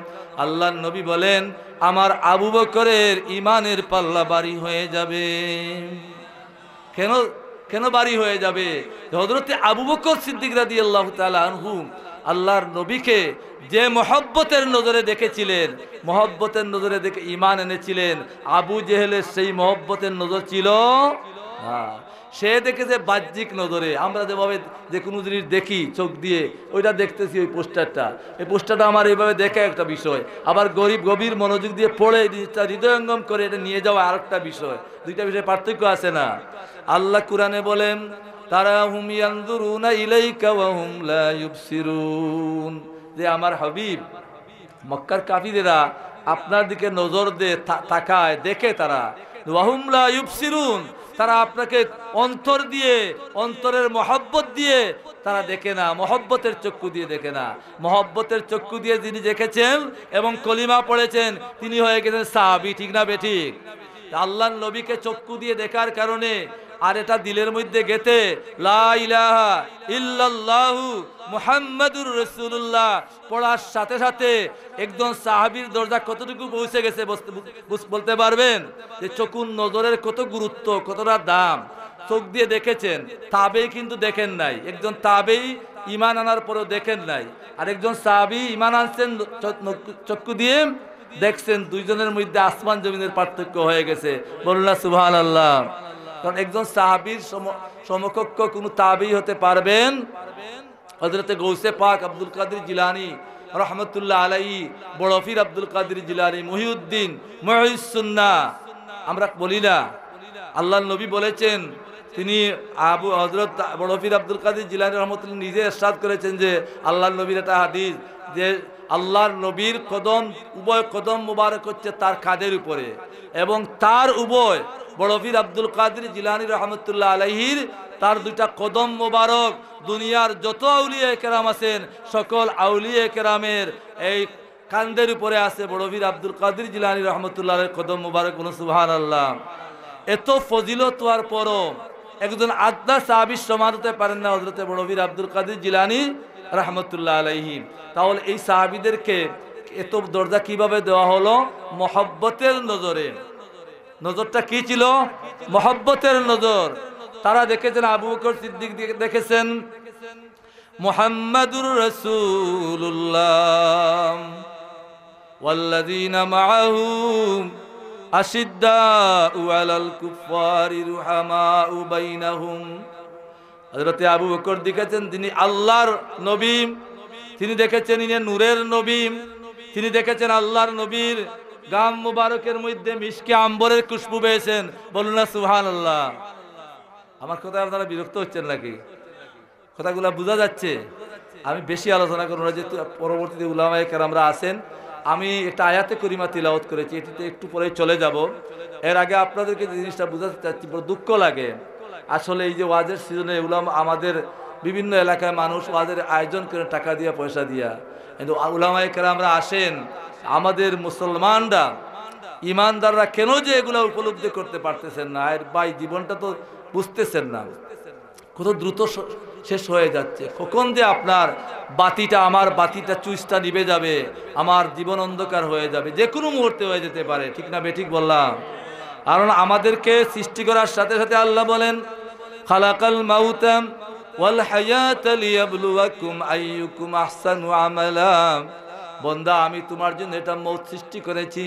আল্লাহর নবী বলেন আমার আবু বকরের ঈমানের পাল্লা ভারী হয়ে যাবে। কেন কেন ভারী হয়ে যাবে? হযরতে আবু বকর সিদ্দিক রাদিয়াল্লাহু তাআলা আনহু আল্লাহর নবীকে যে মহব্বতের নজরে দেখেছিলেন, মহব্বতের নজরে দেখে ঈমান এনেছিলেন, আবু জেহেলের সেই মহব্বতের নজর ছিল না। সে দেখেছে বাহ্যিক নজরে। আমরা যেভাবে যে কোনো জিনিস দেখি চোখ দিয়ে, ওইটা দেখতেছি ওই পোস্টারটা, এই পোস্টারটা আমার এইভাবে দেখা একটা বিষয়, আবার গভীর মনোযোগ দিয়ে পড়ে জিনিসটা হৃদয়ঙ্গম করে এটা নিয়ে যাওয়া আরেকটা বিষয়। দুইটা বিষয়ে পার্থক্য আছে না? আল্লাহ কুরআনে বলেন তারাহুম ইয়ানজুরুনা ইলাইকা ওয়া হুম লা ইউবসিরুন, যে আমার হাবিব মক্কার কাফিরেরা আপনার দিকে নজর দিয়ে তাকায় দেখে, তারা ওয়া হুম লা ইউবসিরুন, তারা আপনাকে অন্তর দিয়ে, অন্তরের মহব্বত দিয়ে তারা দেখে না, মহব্বতের চক্ষু দিয়ে দেখে না। মহব্বতের চক্ষু দিয়ে যিনি দেখেছেন এবং কলিমা পড়েছেন তিনি হয়ে গেছেন সাহাবী, ঠিক না বেঠিক? আল্লাহর নবীকে চক্ষু দিয়ে দেখার কারণে আর এটা দিলের মধ্যে গেথে লা ইলাহা ইল্লাল্লাহু মুহাম্মাদুর রাসূলুল্লাহ পড়ার সাথে সাথে একজন সাহাবীর দরজা কতটুকু পৌঁছে গেছে বলতে পারবেন? যে চকুন নজরের কত গুরুত্ব, কতটা দাম। চোখ দিয়ে দেখেছেন, তাবেই কিন্তু দেখেন নাই। একজন তাবেই ঈমান আনার পরেও দেখেন নাই, আর একজন সাহাবী ঈমান আনছেন চক্ষু দিয়ে দেখছেন। দুইজনের মধ্যে আসমান জমিনের পার্থক্য হয়ে গেছে। বলুন না সুবহানাল্লাহ। কারণ একজন সাহাবীর সমকক্ষ কোনো তাবেই হতে পারবেন হযরতে গৌসে পাক আব্দুল কাদের জিলানী রহমতুল্লাহ আলাইহি, বড় পীর আব্দুল কাদের জিলানী, মুহিউদ্দিন মুহিউস সুন্নাহ আমরা বলি না। আল্লাহর নবী বলেছেন, তিনি হযরত বড় পীর আব্দুল কাদের জিলানী রহমতুল্লাহ নিজে ইরশাদ করেছেন যে আল্লাহর নবীর একটা হাদিস, যে আল্লাহর নবীর কদম, উভয় কদম মুবারক হচ্ছে তার কাঁধের উপরে, এবং তার উভয় বড় পীর আব্দুল কাদের জিলানী রহমতুল্লাহ আলাইহির তার দুইটা কদম মোবারক দুনিয়ার যত আউলিয়া কেরাম আছেন সকল আউলিয়া কেরামের এই কাঁধের উপরে আছে বড় পীর আব্দুল কাদের জিলানী রহমতুল্লাহ আলাইহির কদম মোবারক। বলুন সুবহানাল্লাহ। এত ফজিলত হওয়ার পরও একজন আদনা সাহাবীর সমান হতে পারেন না হযরতে বড় পীর আব্দুল কাদের জিলানী রহমতুল্লাহ আলাইহি। তাহলে এই সাহাবীদেরকে এত দরজা কিভাবে দেওয়া হলো? মহব্বতের নজরে। নজরটা কি ছিল? মহব্বতের নজর। তারা দেখেছেন, আবু বকর সিদ্দিক দেখেছেন মুহাম্মাদুর রাসূলুল্লাহ ওয়াল্লাযীনা মাআহু আশিদ্দাউ আলাল কুফফারি রুহামাউ বাইনাহুম। হযরতে আবু বকর দেখেছেন তিনি আল্লাহর নবী, তিনি দেখেছেন ইনি নূরের নবী, তিনি দেখেছেন আল্লাহর নবীর গাম মুবারকের মধ্যে মিশকে আম্বরের খুশবু পেয়েছেন। বলুন না সুবহানাল্লাহ। আমার কথা আপনারা বিরক্ত হচ্ছেন নাকি? কথাগুলো বোঝা যাচ্ছে? আমি বেশি আলোচনা করব না, যেহেতু পরবর্তীতে উলামায়ে কেরামরা আছেন। আমি একটা আয়াতে করিমা তিলাওয়াত করেছি, এটিতে একটু পরে চলে যাব। এর আগে আপনাদেরকে যে জিনিসটা বোঝাতে চাচ্ছি, বড় দুঃখ লাগে আসলে এই যে ওয়াজের সিজনে উলামা আমাদের বিভিন্ন এলাকায় মানুষ ওয়াজের আয়োজন করে টাকা দিয়া পয়সা দিয়া, কিন্তু উলামায়ে কেরামরা আসেন, আমাদের মুসলমানরা ইমানদাররা কেন যে এগুলা উপলব্ধি করতে পারতেছেন না? এর ভাই জীবনটা তো বুঝতেছেন না, কত দ্রুত শেষ হয়ে যাচ্ছে। কখন যে আপনার বাতিটা, আমার বাতিটা চুইসটা নিভে যাবে, আমার জীবন অন্ধকার হয়ে যাবে, যে কোনো মুহূর্তে হয়ে যেতে পারে, ঠিক না বেঠিক বললাম? কারণ আমাদেরকে সৃষ্টি করার সাথে সাথে আল্লাহ বলেন খালাকাল মাউতা ওয়াল হায়াতা লিয়াবলুয়াকুম আইয়ুকুম আহসানু আমালা। বন্দা, আমি তোমার জন্য এটা মৌত সৃষ্টি করেছি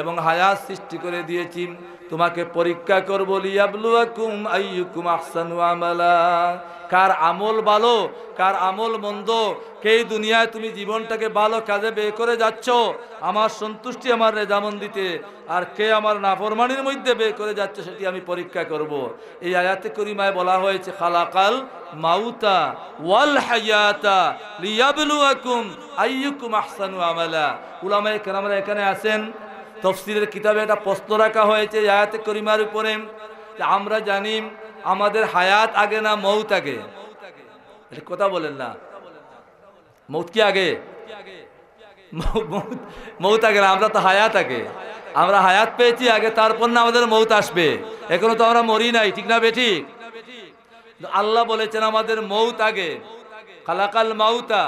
এবং হায়াত সৃষ্টি করে দিয়েছি, তোমাকে পরীক্ষা করব। লিয়াবলুয়াকুম আইয়ুকুম আহসানু আমালা, কার আমল ভালো কার আমল মন্দ, কে দুনিয়ায় তুমি জীবনটাকে ভালো কাজে বের করে যাচ্ছ আমার সন্তুষ্টি, আমার রেজামন্দিতে, আর কে আমার নাফরমানির মধ্যে বের করে যাচ্ছ সেটি আমি পরীক্ষা করব। এই আয়াতে করিমায় বলা হয়েছে খালাকাল মাউতা ওয়াল হায়াতা লিয়াবলুয়াকুম আইয়ুকুম আহসানু আমালা। উলামায়ে কেরামরা এখানে আছেন, তাফসীরের কিতাবে একটা প্রশ্ন রাখা হয়েছে এই আয়াতে করিমার উপরে, যে আমরা জানি আমাদের হায়াত আগে না মৌত আগে? এটা কথা বলেন না, মৌত কি আগে? মৌত আগে না, আমরা তো হায়াত আগে, আমরা হায়াত পেয়েছি আগে, তারপর না আমাদের মৌত আসবে। এখনো তো আমরা মরি নাই, ঠিক না বেঠিক? আল্লাহ বলেছেন আমাদের মৌত আগে, খালাকাল মাউতা,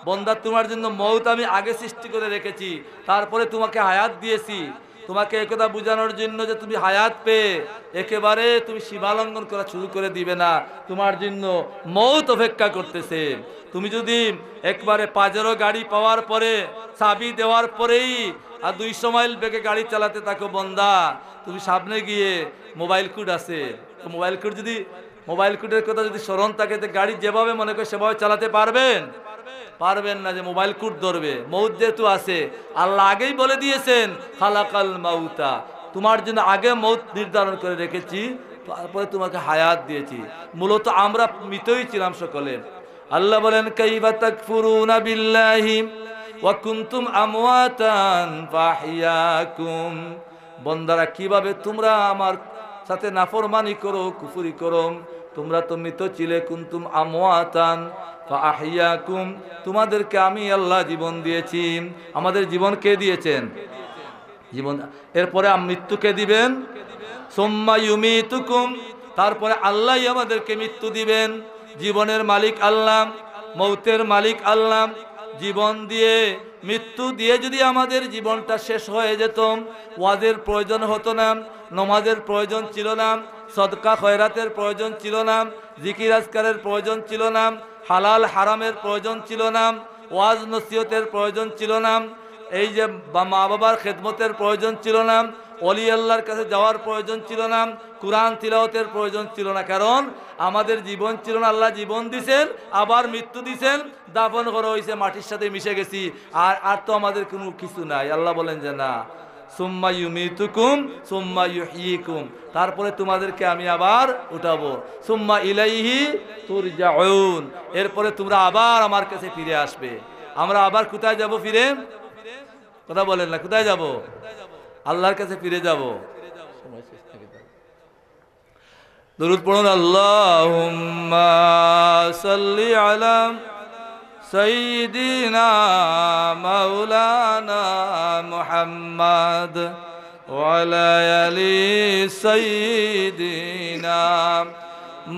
বন্দা তোমার জন্য মৌত আমি আগে সৃষ্টি করে রেখেছি, তারপরে তোমাকে হায়াত দিয়েছি। তোমাকে একথা বোঝানোর জন্য যে তুমি হায়াত পেয়ে একেবারে তুমি সীমালঙ্ঘন করা শুরু করে দিবে না, তোমার জন্য মৌত অপেক্ষা করতেছে। তুমি যদি একবারে পাজেরো গাড়ি পাওয়ার পরে, চাবি দেওয়ার পরেই আর 200 মাইল বেগে গাড়ি চালাতে থাকো বন্দা, তুমি সামনে গিয়ে মোবাইল কোড আছে, তো মোবাইল কোড যদি, মোবাইল কোডের কথা যদি স্মরণ থাকে, তো গাড়ি যেভাবে মনে করে সেভাবে চালাতে পারবেন? পারবেন না, যে মোবাইল কোড ধরবে। মৌত যেহেতু আছে, আল্লাহ আগেই বলে দিয়েছেন খালাকাল মাউতা, তোমার জন্য আগে মৌত নির্ধারণ করে রেখেছি, তারপরে তোমাকে হায়াত দিয়েছি। মূলত আমরা মৃতই ছিলাম সকলে। আল্লাহ বলেন কাইফা তাকফুরুনা বিল্লাহি ওয়া কুনতুম আমওয়াতান ফাহিয়াকুম, বন্দারা কিভাবে তোমরা আমার সাথে নাফরমানি করো, কুফরি করো, তোমরা তো মৃত ছিলে, কুনতুম আমওয়াতান ফাহিয়াকুম, তোমাদেরকে আমি আল্লাহ জীবন দিয়েছি। আমাদের জীবন কে দিয়েছেন? জীবন। এরপরে মৃত্যুকে দিবেন, সুম্মা ইউমিতুকুম, তারপরে আল্লাহই আমাদেরকে মৃত্যু দিবেন। জীবনের মালিক আল্লাহ, মৌতের মালিক আল্লাহ। জীবন দিয়ে মৃত্যু দিয়ে যদি আমাদের জীবনটা শেষ হয়ে যেত, ওয়াজের প্রয়োজন হতো না, নমাজের প্রয়োজন ছিল না, সদকা খয়রাতের প্রয়োজন ছিল না, জিকির আজকারের প্রয়োজন ছিল না, হালাল হারামের প্রয়োজন ছিল না, ওয়াজ নসিহতের প্রয়োজন ছিল না, এই যে মা বাবার খেদমতের প্রয়োজন ছিল না, ওলি আল্লাহর কাছে যাওয়ার প্রয়োজন ছিল না, কুরআন তিলাওয়াতের প্রয়োজন ছিল না। কারণ আমাদের জীবন ছিল না, আল্লাহ জীবন দিছেন, আবার মৃত্যু দিছেন, দাফন করা হয়েছে, মাটির সাথে মিশে গেছি, আর তো আমাদের কোনো কিছু নাই। আল্লাহ বলেন যে না, সুম্মা ইউমিতুকুম সুম্মা ইউহয়িকুম, তারপরে তোমাদেরকে আমি আবার উঠাবো, সুম্মা ইলাইহি তুরজাউন, এরপরে তোমরা আবার আমার কাছে ফিরে আসবে। আমরা আবার কোথায় যাব? ফিরে, কথা বলেন না, কোথায় যাব? আল্লাহর কাছে ফিরে যাব। দরুদ পড়ুন, আল্লাহুম্মা সাল্লি আলা সাইয়্যিদিনা মাওলানা মুহাম্মদ ওয়া আলা আলি সাইয়্যিদিনা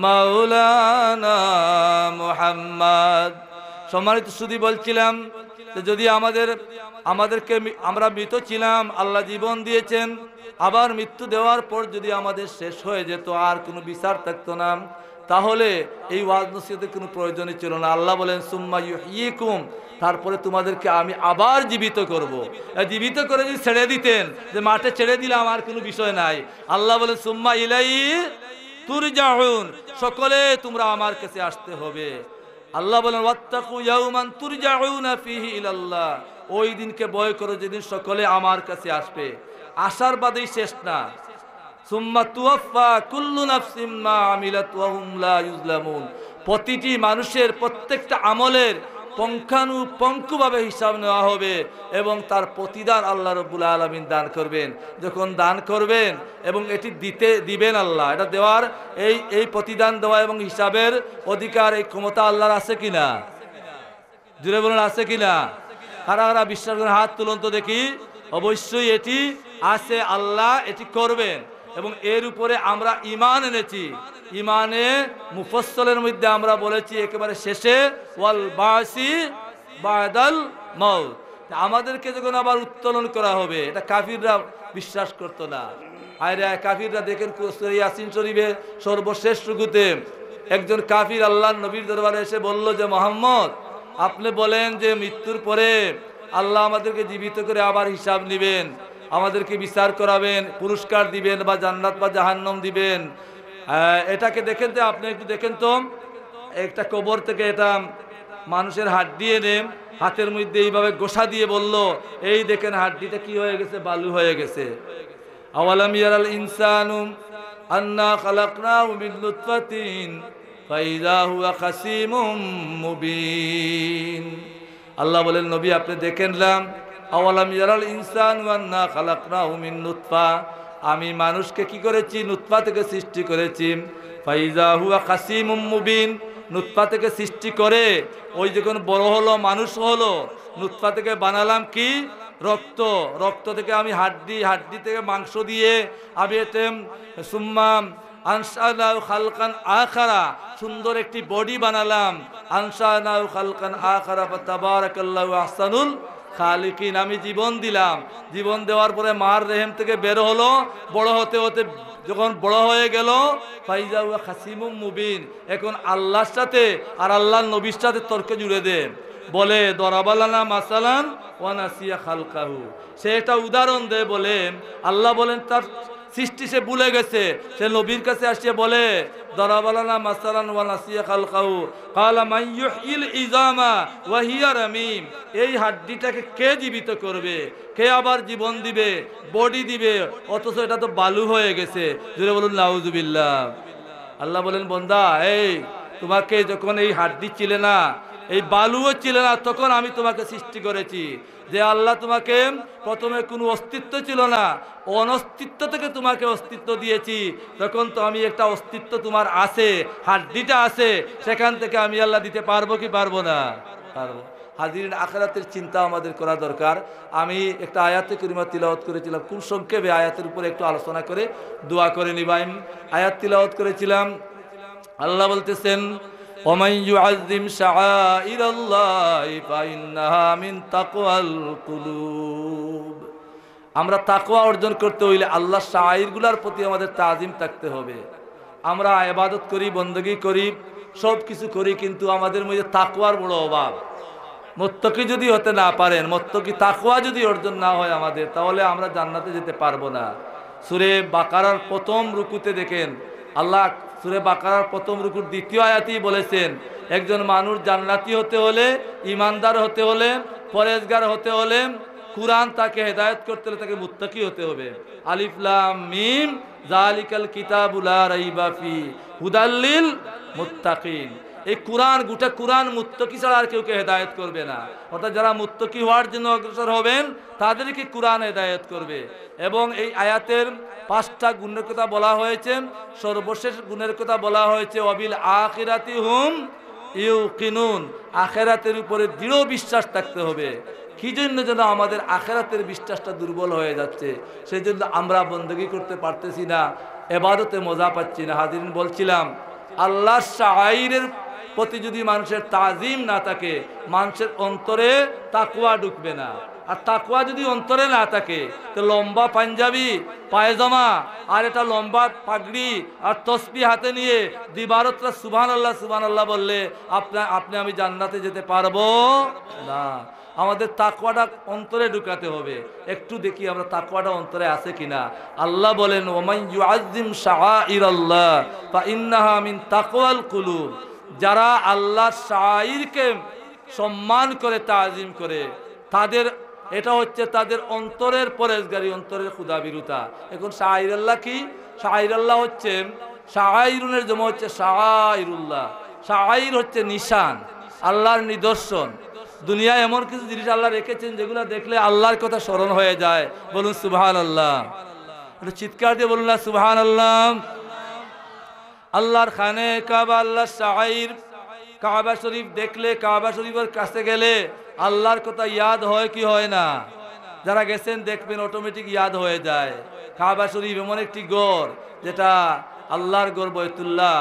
মাওলানা মুহাম্মদ। সম্মানিত সুধী, বলছিলাম যদি আমাদেরকে আমরা মৃত ছিলাম, আল্লাহ জীবন দিয়েছেন, আবার মৃত্যু দেওয়ার পর যদি আমাদের শেষ হয়ে যেত, আর কোনো বিচার থাকতো না, তাহলে এই ওয়াজ নসিহতের কোনো প্রয়োজনই ছিল না। আল্লাহ বলেন সুম্মা ইউহয়িকুম, তারপরে তোমাদেরকে আমি আবার জীবিত করব। জীবিত করে যদি ছেড়ে দিতেন, যে মাঠে ছেড়ে দিলাম আর কোনো বিষয় নাই, আল্লাহ বলেন সুম্মা ইলাইহি তুরজাউন, সকলে তোমরা আমার কাছে আসতে হবে। আল্লাহ বলেন ওয়াত্তাকু ইয়াওমান তুরজাউনা ফিহি ইলাল্লাহ, ওই দিনকে ভয় করো যেদিন সকলে আমার কাছে আসবে। আসার বাদেই শেষ না, সুম্মা তুওয়াফা কুল্লু নাফসিম মা আমিলাত ওয়া হুম লা ইউজলামুন, প্রতিটি মানুষের প্রত্যেকটা আমলের পঙ্খানুপঙ্খভাবে হিসাব নেওয়া হবে এবং তার প্রতিদান আল্লাহ রাব্বুল আলামিন দান করবেন। যখন দান করবেন এবং এটি দিবেন আল্লাহ, এটা দেওয়ার এই প্রতিদান দেওয়া এবং হিসাবের অধিকার, এই ক্ষমতা আল্লাহর আছে কিনা? জুড়ে বলুন, আছে কিনা? কারা কারা বিশ্বাস করেন? হাত তুলুন তো দেখি। অবশ্যই এটি আছে, আল্লাহ এটি করবেন এবং এর উপরে আমরা ঈমান এনেছি। ঈমানে মুফাসসালের মধ্যে আমরা বলেছি একেবারে শেষে ওয়াল বাসি বাদাল মাউত, আমাদেরকে যখন আবার উত্তোলন করা হবে, এটা কাফিররা বিশ্বাস করতো না। আরে কাফিররা দেখেন ইয়াসিন শরীফে সর্বশেষ রুকুতে একজন কাফির আল্লাহর নবীর দরবারে এসে বলল যে মুহাম্মদ, আপনি বলেন যে মৃত্যুর পরে আল্লাহ আমাদেরকে জীবিত করে আবার হিসাব নেবেন, আমাদেরকে বিচার করাবেন, পুরস্কার দিবেন বা জান্নাত বা জাহান্নাম দিবেন। এটাকে দেখেন তো, আপনি একটু দেখেন তো, একটা কবর থেকে এটা মানুষের হাড্ডি এনে হাতের মধ্যে এইভাবে গোসা দিয়ে বলল, এই দেখেন হাড্ডিটা কি হয়ে গেছে, বালু হয়ে গেছে। আওয়ালাম ইয়ারাল ইনসানু আন্না খালাকনাহু মিন নুতফাতিন ফাইযা হুয়া খাসিমুম মুবিন। আল্লাহ বলেন নবী আপনি দেখেন না, আওয়ালাম ইয়ারাল ইনসানু আন্না খালাকনাহু মিন নুতফা, আমি মানুষকে কি করেছি, নুতফা থেকে সৃষ্টি করেছি। ফাইযা হুয়া খাসিমুম মুবিন, নুতফা থেকে সৃষ্টি করে ওই যখন বড় হলো মানুষ হলো, নুতফা থেকে বানালাম কি রক্ত, রক্ত থেকে আমি হাড্ডি, হাড্ডি থেকে মাংস দিয়ে আমি সুম্মাম আনশানাহু খালকান আখারা, সুন্দর একটি বডি বানালাম। আনশানাহু খালকান আখারা ফাতাবারাকাল্লাহু আহসানুল খালিকিন, আমি জীবন দিলাম। জীবন দেওয়ার পরে মার রেহেম থেকে বের হলো, বড় হতে হতে যখন বড় হয়ে গেল ফাইজা হুয়া খাসিমুম মুবিন, এখন আল্লাহর সাথে আর আল্লাহর নবীর সাথে তর্কে জুড়ে দেন। বলে দরাবালানা মাসালান ওয়া নাসিয়া খালকাহু, সে একটা উদাহরণ দেয়। বলে আল্লাহ বলেন তার সৃষ্টি সে ভুলে গেছে, সে নবীর কাছে আসিয়ে বলে দরাবালানা মাসালান ওয়া নাসিয়া খালকাহু ক্বালা মান ইউহয়িল ইযামা ওয়া হিয়া রামীম, এই হাড্ডিটাকে কে জীবিত করবে, কে আবার জীবন দিবে, বডি দিবে, অথচ এটা তো বালু হয়ে গেছে। জোরে বলুন নাউজুবিল্লাহ। আল্লাহ বলেন বান্দা, এই তোমাকে যখন এই হাড্ডি ছিল না, এই বালুও ছিল না, তখন আমি তোমাকে সৃষ্টি করেছি। যে আল্লাহ তোমাকে প্রথমে কোনো অস্তিত্ব ছিল না, অনস্তিত্ব থেকে তোমাকে অস্তিত্ব দিয়েছি, তখন তো আমি একটা অস্তিত্ব তোমার আছে, হাড্ডিটা আছে, সেখান থেকে আমি আল্লাহ দিতে পারবো কি পারবো না? পারবো। হাজিরিন, আখিরাতের চিন্তা আমাদের করা দরকার। আমি একটা আয়াতে কারিমা তিলাওয়াত করেছিলাম, খুব সংক্ষেপে আয়াতের উপরে একটু আলোচনা করে দোয়া করে নিবাইম। আয়াত তিলাওয়াত করেছিলাম, আল্লাহ বলতেছেন ওমান ইউআযযিম শাআইরাল্লাহি ফাইন্নাহা মিন তাকওয়াল কুলুব। আমরা তাকওয়া অর্জন করতে হইলে আল্লাহর শাআইরগুলোর প্রতি আমাদের তাজিম থাকতে হবে। আমরা ইবাদত করি, বندگی করি, সব কিছু করি, কিন্তু আমাদের মধ্যে তাকওয়ার বড় অভাব। মুত্তাকি যদি হতে না পারেন, মুত্তাকি তাকওয়া যদি অর্জন না হয় আমাদের, তাহলে আমরা জান্নাতে যেতে পারবো না। সূরা বাকারার প্রথম রুকুতে দেখেন আল্লাহ সূরা বাকারার প্রথম রুকুর দ্বিতীয় আয়াতেই বলেছেন, একজন মানুষ জান্নাতি হতে হলে, ইমানদার হতে হলে, পরেজগার হতে হলে, কুরআন তাকে হেদায়েত করতে হলে তাকে মুত্তাকি হতে হবে। আলিফ লাম মিম যালিকাল কিতাবু লা রাইবা ফি হুদাল লিল মুত্তাকিন। এই কুরআন, গোটা কুরআন মুত্তাকি ছাড়া আর কেউকে হেদায়েত করবে না। অর্থাৎ যারা মুত্তাকি হওয়ার জন্য অগ্রসর হবেন তাদেরকে কুরআন হেদায়েত করবে। এবং এই আয়াতের 5টা গুণের কথা বলা হয়েছে, সর্বশেষ গুণের কথা বলা হয়েছে ওয়াবিল আখিরাতি হুম ইউকিনুন, আখিরাতের উপরে দৃঢ় বিশ্বাস থাকতে হবে। কি জন্য যেন আমাদের আখিরাতের বিশ্বাসটা দুর্বল হয়ে যাচ্ছে, সেই জন্য আমরা বندگی করতে পারতেছি না, ইবাদতে মজা পাচ্ছি না। হাজিরিন, বলছিলাম আল্লাহর শাআইরের প্রতি যদি মানুষের তাজিম না থাকে, মানুষের অন্তরে তাকওয়া ঢুকবে না। আর তাকওয়া যদি অন্তরে না থাকে, তো লম্বা পাঞ্জাবি পায়জামা আর এটা লম্বা পাগড়ি আর তসবিহ হাতে নিয়ে দিবারতরা সুবহানাল্লাহ সুবহানাল্লাহ বললে আপনি আমি জান্নাতে যেতে পারবো না। আমাদের তাকওয়াটা অন্তরে ঢুকাতে হবে। একটু দেখি আমরা তাকওয়াটা অন্তরে আছে কিনা। আল্লাহ বলেন ওমান ইউআযযিম শাআইরাল্লাহ ফাইন্নাহা মিন তাকওয়াল কুলুব, যারা আল্লাহর শাআইরকে সম্মান করে, তাজিম করে, তাদের এটা হচ্ছে তাদের অন্তরের পরেজগারি, অন্তরের খুদাবিরুতা। এখন শাআইরাল্লাহ কি? শাআইরাল্লাহ হচ্ছে, শাআইরুনের জমা হচ্ছে শাআইরুল্লাহ। শাআইর হচ্ছে নিশান, আল্লাহর নিদর্শন। দুনিয়ায় এমন কিছু জিনিস আল্লাহ রেখেছেন যেগুলো দেখলে আল্লাহর কথা স্মরণ হয়ে যায়। বলুন সুবহানাল্লাহ, একটু চিৎকার দিয়ে বলুন না সুবহানাল্লাহ। আল্লাহর খানে কাবা, আল্লাহর শাআইর, কাবা শরীফ দেখলে, কাবা শরীফের কাছে গেলে আল্লাহর কথা ইয়াদ হয় কি হয় না? যারা গেছেন দেখবেন অটোমেটিক ইয়াদ হয়ে যায়। কাবা শরীফ এমন একটি গড় যেটা আল্লাহর গড় বাইতুল্লাহ।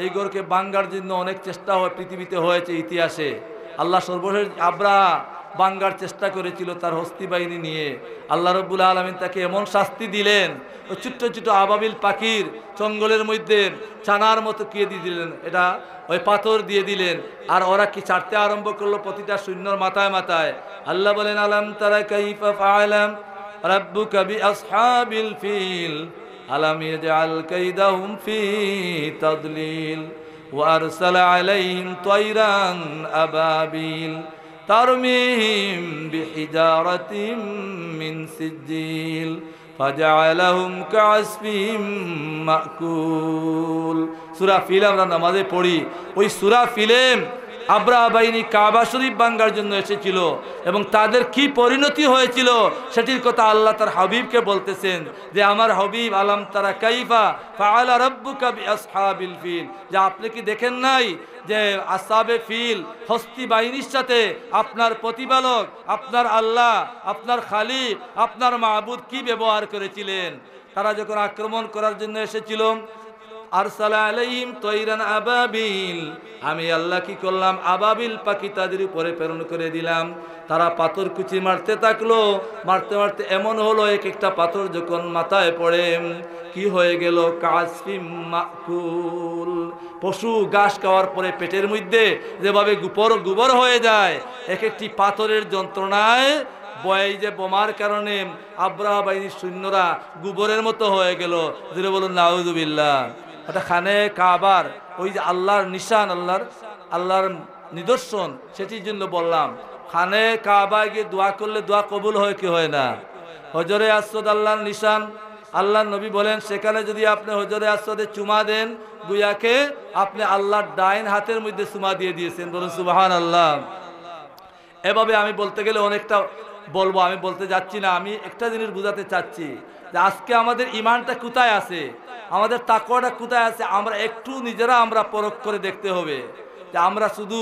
এই গড়কে ভাঙার জন্য অনেক চেষ্টা পৃথিবীতে হয়েছে ইতিহাসে। আল্লাহ সর্বশেষ আবরাহা ভাঙার চেষ্টা করেছিল তার হস্তি বাহিনী নিয়ে। আল্লাহ রাব্বুল আলামিন তাকে এমন শাস্তি দিলেন, ওই ছোট্ট ছোট্ট আবাবিল পাখির জঙ্গলের মধ্যে ছানার মতো কে দিয়ে দিলেন, এটা ওই পাথর দিয়ে দিলেন। আর ওরা কি ছাড়তে আরম্ভ করলো প্রতিটা সৈন্যর মাথায় মাথায়। আল্লাহ বলেন আলাম তারা কাইফা ফাআলা রাব্বুকা বিআসহাবিল ফিল আলাম ইয়াজআল কাইদাহুম ফি তাদলিল وأرسل عليهم طيرا أبابيل ترميهم بحجارة من سجيل فجعلهم كعصف مأكول। সূরা ফিল আমরা নামাজে পড়ি, ওই সূরা ফিলে আবরাহা বাহিনী কাবা শরীফ ভাঙ্গার জন্য এসেছিল এবং তাদের কি পরিণতি হয়েছিল সেটির কথা আল্লাহ তার হাবিবকে বলতেছেন যে আমার হাবিব আলাম তারা কাইফা ফাআলা রাব্বুকা বিআসহাবিল ফিল, যে আপনি কি দেখেন নাই যে আসহাবে ফিল হস্তি বাহিনীর সাথে আপনার প্রতিপালক আপনার আল্লাহ আপনার খালিক আপনার মাবুদ কি ব্যবহার করেছিলেন। তারা যখন আক্রমণ করার জন্য এসেছিল আরসালা আলাইহিম তৈরান আবাবিল, আমি আল্লাহ কি করলাম আবাবিল পাখি তাদের উপরে প্রেরণ করে দিলাম। তারা পাথর কুচি মারতে থাকলো, মারতে মারতে এমন হলো এক একটা পাথর যখন মাথায় পড়ে কি হয়ে গেল কাসফিম মাকুল, পশু ঘাস খাওয়ার পরে পেটের মধ্যে যেভাবে গোবর হয়ে যায় এক একটি পাথরের যন্ত্রণায় বয় যে বোমার কারণে আবরাহা বাহিনীর সৈন্যরা গোবরের মতো হয়ে গেল। যেটা বলুন নাউযুবিল্লাহ। এটা খানে কাবার ওই যে আল্লাহর নিশান, আল্লাহর নিদর্শন, সেটির জন্য বললাম খানে কাবায় গিয়ে দোয়া করলে দোয়া কবুল হয় কি হয় না। হজরে আসওয়াদ আল্লাহর নিশান, আল্লাহর নবী বলেন সেখানে যদি আপনি হজরে আসওয়াদে চুমা দেন গুয়াকে আপনি আল্লাহর ডাইন হাতের মধ্যে চুমা দিয়ে দিয়েছেন। বলুন সুবহানাল্লাহ। এভাবে আমি বলতে গেলে অনেকটা বলবো, আমি বলতে যাচ্ছি না, আমি একটা জিনিস বুঝাতে চাচ্ছি যে আজকে আমাদের ইমানটা কোথায় আছে, আমাদের তাকওয়াটা কোথায় আছে, আমরা একটু নিজেরা আমরা পরখ করে দেখতে হবে যে আমরা শুধু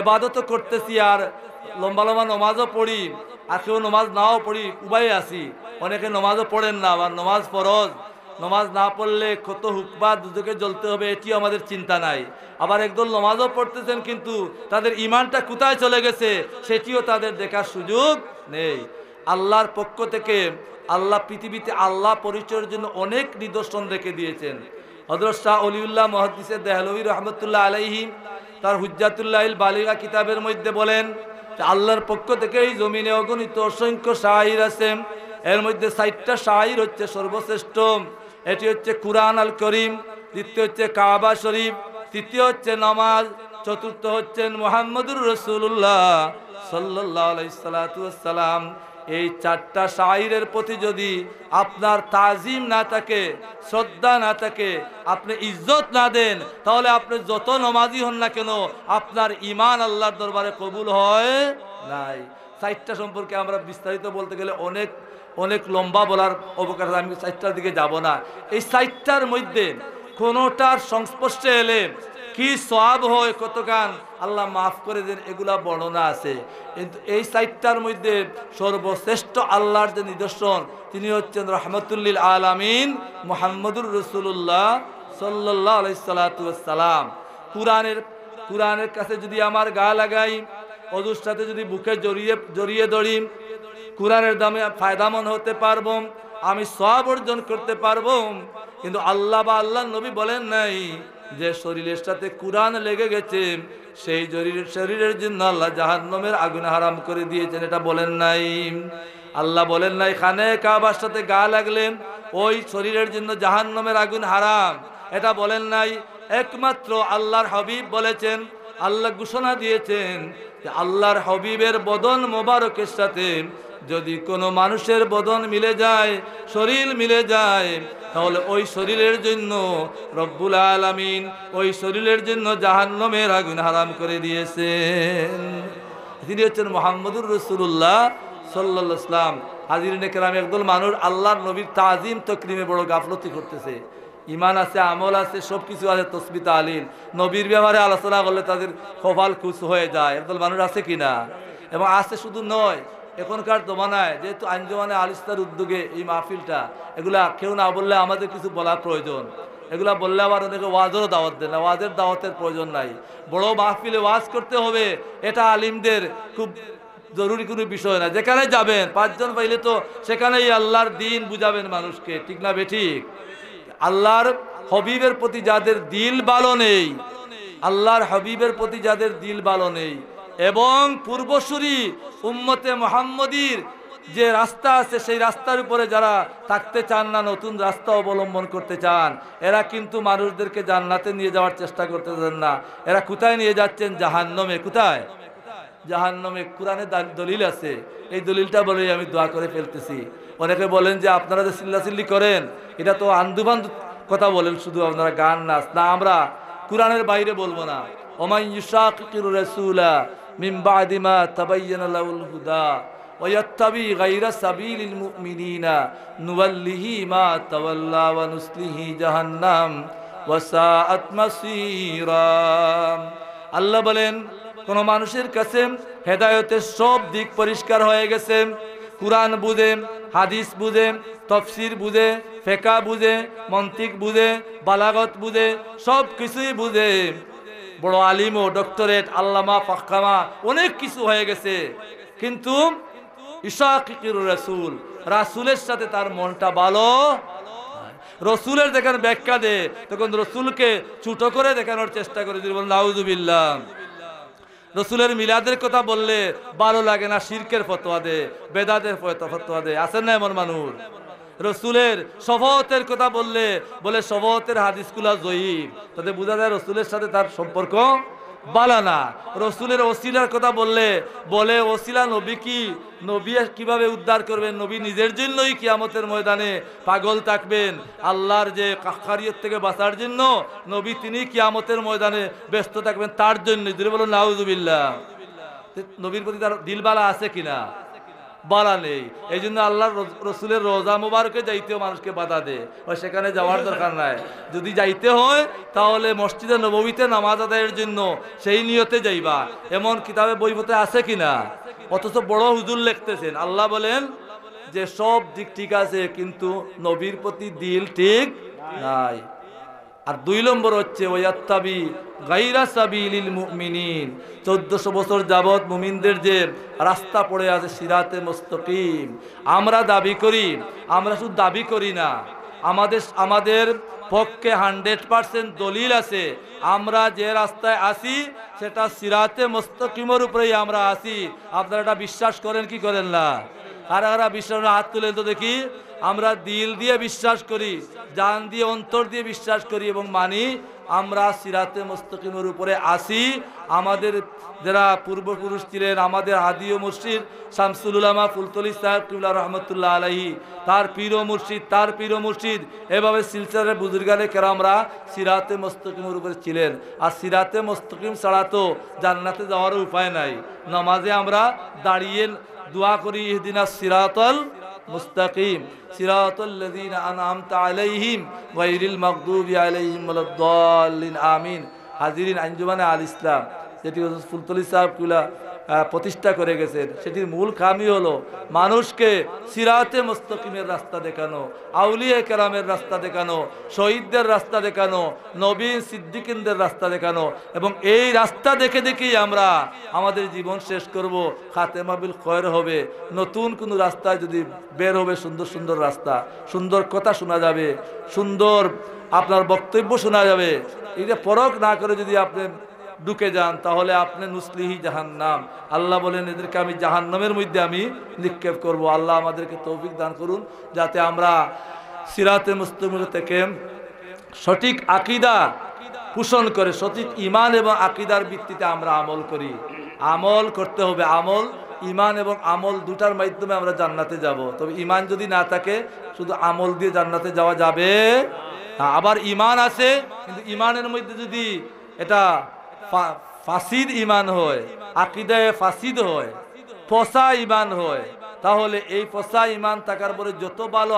ইবাদতও করতেছি আর লম্বা লম্বা নমাজও পড়ি আর কেউ নমাজ নাও পড়ি, উভয়ে আছি। অনেকে নমাজও পড়েন না, আবার নমাজ ফরজ, নমাজ না পড়লে কত হুকবা দুজকে জ্বলতে হবে এটিও আমাদের চিন্তা নাই। আবার একদল নমাজও পড়তেছেন কিন্তু তাদের ইমানটা কোথায় চলে গেছে সেটিও তাদের দেখার সুযোগ নেই। আল্লাহর পক্ষ থেকে আল্লাহ পৃথিবীতে আল্লাহ পরিচয়ের জন্য অনেক নিদর্শন রেখে দিয়েছেন। হযরত শাহ অলিউল্লাহ মুহাদ্দিসে দেহলভী রহমতুল্লাহ আলাইহি তার হুজ্জাতুল্লাহিল বালিগা কিতাবের মধ্যে বলেন যে আল্লাহর পক্ষ থেকে এই জমিনে অগণিত অসংখ্য শাইর আছে, এর মধ্যে 60টা শাইর হচ্ছে সর্বশ্রেষ্ঠ। এটি হচ্ছে কুরআন আল করিম, দ্বিতীয় হচ্ছে কাবা শরীফ, তৃতীয় হচ্ছে নামাজ, চতুর্থ হচ্ছেন মুহাম্মদুর রাসূলুল্লাহ সাল্লাল্লাহু আলাইহি ওয়াসাল্লাম। এই 4টা শাইরের প্রতি যদি আপনার তাজিম না থাকে, শ্রদ্ধা না থাকে, আপনি ইজ্জত না দেন, তাহলে আপনি যত নমাজি হন না কেন আপনার ঈমান আল্লাহর দরবারে কবুল হয় নাই। 4টা সম্পর্কে আমরা বিস্তারিত বলতে গেলে অনেক লম্বা বলার অবকাশ, আমি 4টার দিকে যাব না। এই 4টার মধ্যে কোনোটার সংস্পর্শে এলে কি সওয়াব হয়, কত গান আল্লাহ মাফ করে দেন, এগুলা বর্ণনা আছে। কিন্তু এই 4টার মধ্যে সর্বশ্রেষ্ঠ আল্লাহর যে নিদর্শন তিনি হচ্ছেন রহমতুল্লিল আলামিন মুহাম্মদুর রাসূলুল্লাহ সাল্লাল্লাহু আলাইহি ওয়াসাল্লাম। কুরআনের কাছে যদি আমার গা লাগাই, অজুর সাথে যদি বুকে জড়িয়ে ধরি, কুরআনের দামে ফায়দামন হতে পারবো, আমি সওয়াব অর্জন করতে পারবো। কিন্তু আল্লাহ বা আল্লাহর নবী বলেন নাই যে শরীরের সাথে কুরআন লেগে গেছে সেই শরীরের জন্য আল্লাহ জাহান্নামের আগুন হারাম করে দিয়েছেন, এটা বলেন নাই। আল্লাহ বলেন নাই খানে কাবার সাথে গা লাগলে ওই শরীরের জন্য জাহান্নামের আগুন হারাম, এটা বলেন নাই। একমাত্র আল্লাহর হাবিব বলেছেন, আল্লাহ ঘোষণা দিয়েছেন যে আল্লাহর হাবিবের বদন মোবারকের সাথে যদি কোনো মানুষের বদন মিলে যায়, শরীর মিলে যায়, তাহলে ওই শরীরের জন্য রব্বুল আলামিন ওই শরীরের জন্য জাহান্নামের আগুন হারাম করে দিয়েছেন। তিনি হচ্ছেন মুহাম্মদুর রাসূলুল্লাহ সাল্লাল্লাহু আলাইহি ওয়াসাল্লাম। হাজিরিনে কেরাম, একদল মানুষ আল্লাহর নবীর তাজিম তকরিমে বড় গাফলতি করতেছে। ইমান আছে, আমল আছে, সব কিছু আছে, তসবিহ তাহলিল, নবীর ব্যাপারে আলোচনা করলে তাদের কপাল খুশ হয়ে যায়। একদল মানুষ আছে কিনা? এবং আছে শুধু নয়, এখনকার জমানায় যেহেতু আঞ্জুমানে আল ইসলাহর উদ্যোগে এই মাহফিলটা, এগুলা কেউ না বললে আমাদের কিছু বলার প্রয়োজন। এগুলা বললে আবার অনেকে ওয়াজেরও দাওয়াত দেয় না, ওয়াজের দাওয়াতের প্রয়োজন নাই। বড় মাহফিলে ওয়াজ করতে হবে এটা আলিমদের খুব জরুরি কোনো বিষয় না। যেখানে যাবেন 5 জন পাইলে তো সেখানেই আল্লাহর দিন বুঝাবেন মানুষকে, ঠিক না বেঠিক? আল্লাহর হাবিবের প্রতি যাদের দিল ভালো নেই, আল্লাহর হাবিবের প্রতি যাদের দিল ভালো নেই এবং পূর্বসূরি উম্মতে মুহাম্মদীর যে রাস্তা আছে সেই রাস্তার উপরে যারা থাকতে চান না, নতুন রাস্তা অবলম্বন করতে চান, এরা কিন্তু মানুষদেরকে জান্নাতে নিয়ে যাওয়ার চেষ্টা করতেছেন না। এরা কোথায় নিয়ে যাচ্ছেন? জাহান্নামে। কোথায়? জাহান্নামে। কোরআনে দলিল আছে, এই দলিলটা বলেই আমি দোয়া করে ফেলতেছি। অনেকে বলেন যে আপনারা যে চিল্লাচিল্লি করেন এটা তো আন্দুবান্ধু কথা বলেন, শুধু আপনারা গান নাচ না, আমরা কোরআনের বাইরে বলবো না। ওমান ইউশাকিকির রাসূলা মিন বাদি মা তাবায়্যানা লাহুল হুদা ওয়া ইয়াত্তাবি গায়রা সাবিলিল মুমিনিনা নুওয়াল্লিহি মা তাওয়াল্লা ওয়া নুসলিহি জাহান্নাম ওয়া সাআত মাসীরা। আল্লাহ বলেন কোন মানুষের কাছে হেদায়েতের সব দিক পরিষ্কার হয়ে গেছে, কুরআন বুঝে, হাদিস বুঝে, তাফসীর বুঝে, ফিকহ বুঝে, মন্তিক বুঝে, বালাগত বুঝে, সব কিছুই বুঝে, বড় আলিম ও ডক্টরেট আল্লামা ফাক্কামা অনেক কিছু হয়ে গেছে, কিন্তু ইশাকিকির রাসূল, রাসূলের সাথে তার মনটা ভালো। রসুলের দেখার ব্যাখ্যা দে তখন রসুলকে ছোট করে দেখানোর চেষ্টা করে, যদি বল নাউযুবিল্লাহ। রসুলের মিলাদের কথা বললে ভালো লাগে না, শিরকের ফতোয়া দে, বেদাতের ফতোয়া দে, আছেন না এমন মানুষ। রসুলের শফাতের কথা বললে বলে শফাতের হাদিসগুলা জয়ীফ, তাতে বোঝা যায় রসুলের সাথে তার সম্পর্ক ভালো না। রসুলের ওসিলার কথা বললে বলে ওসিলা নবী কি, নবী কিভাবে উদ্ধার করবেন, নবী নিজের জন্যই কিয়ামতের ময়দানে পাগল থাকবেন, আল্লাহর যে কাফারিয়ত থেকে বাঁচার জন্য নবী তিনি কিয়ামতের ময়দানে ব্যস্ত থাকবেন, তার জন্য। যদি বলো নাউযুবিল্লাহ, নবীর প্রতি তার দিলবালা আছে কিনা? বালা নেই। এই জন্য আল্লাহ রসুলের রোজা মুবারকে যাইতেও মানুষকে বাধা দেয়, সেখানে যাওয়ার দরকার নাই। যদি যাইতে হয় তাহলে মসজিদে নববীতে নামাজ আদায়ের জন্য সেই নিয়তে যাইবা, এমন কিতাবে বইপত্রে আছে কিনা? অথচ বড় হুজুর লিখতেছেন, আল্লাহ বলেন যে সব দিক ঠিক আছে কিন্তু নবীর প্রতি দিল ঠিক নাই। আর 2 নম্বর হচ্ছে ওয়াত্তাবি গায়রা সাবিলিল মুমিনিন, 1400 বছর যাবত মুমিনদের যে রাস্তা পড়ে আছে সিরাতে মুস্তাকিম, আমরা দাবি করি, আমরা শুধু দাবি করি না, আমাদের পক্ষে 100% দলিল আছে, আমরা যে রাস্তায় আসি সেটা সিরাতে মুস্তাকিমের উপরেই আমরা আসি। আপনারা এটা বিশ্বাস করেন কি করেন না? কারা কারা বিশ্বাস, হাত তুলে তো দেখি। আমরা দিল দিয়ে বিশ্বাস করি, জান দিয়ে অন্তর দিয়ে বিশ্বাস করি এবং মানি আমরা সিরাতে মুস্তাকিমের উপরে আসি। আমাদের যারা পূর্বপুরুষ ছিলেন, আমাদের আদি ও মুর্শিদ শামসুল উলামা ফুলতলি সাহেব কিবলা রহমতুল্লাহ আলাইহি, তার পীর ও মুর্শিদ, তার পীর ও মুর্শিদ, এভাবে সিলসিলার বুজুর্গানে কেরামরা সিরাতে মুস্তাকিমের উপরে ছিলেন। আর সিরাতে মুস্তাকিম ছাড়া তো জান্নাতে যাওয়ার উপায় নাই। নামাজে আমরা দাঁড়িয়ে দোয়া করি, ইহদিনাস সিরাতাল মুস্তাকিম সিরাতাল্লাযীনা আনআমতা আলাইহিম গায়রিল মাগদুবি আলাইহিম ওয়ালাদ-দাল্লিন, আমিন। হাজিরিন, আঞ্জুমানে আল ইসলাম যেটি ফুলতলি সাহেব কিবলা প্রতিষ্ঠা করে গেছেন, সেটির মূল কামই হলো মানুষকে সিরাতে মুস্তাকিমের রাস্তা দেখানো, আউলিয়া কেরামের রাস্তা দেখানো, শহীদদের রাস্তা দেখানো, নবী সিদ্দিকিনদের রাস্তা দেখানো। এবং এই রাস্তা দেখে দেখেই আমরা আমাদের জীবন শেষ করব, খাতেমা বিল খয়র হবে। নতুন কোনো রাস্তায় যদি বের হবে, সুন্দর সুন্দর রাস্তা, সুন্দর কথা শোনা যাবে, সুন্দর আপনার বক্তব্য শোনা যাবে, এটা পরখ না করে যদি আপনি ঢুকে যান তাহলে আপনি নুসলিহি জাহান্নাম। আল্লাহ বলেন এদেরকে আমি জাহান্নামের মধ্যে আমি নিক্ষেপ করব। আল্লাহ আমাদেরকে তৌফিক দান করুন যাতে আমরা সিরাতে মুস্তাকিম থেকে সঠিক আকীদা পোষণ করে, সঠিক ঈমান এবং আকীদার ভিত্তিতে আমরা আমল করি। আমল করতে হবে, আমল, ঈমান এবং আমল দুটার মাধ্যমে আমরা জান্নাতে যাব। তবে ঈমান যদি না থাকে শুধু আমল দিয়ে জান্নাতে যাওয়া যাবে না। আবার ঈমান আছে কিন্তু ঈমানের মধ্যে যদি এটা ফাসিদ ঈমান হয়, আকীদায়ে ফাসিদ হয়, ফসা ঈমান হয়, তাহলে এই ফসা ঈমান থাকার পরে যত ভালো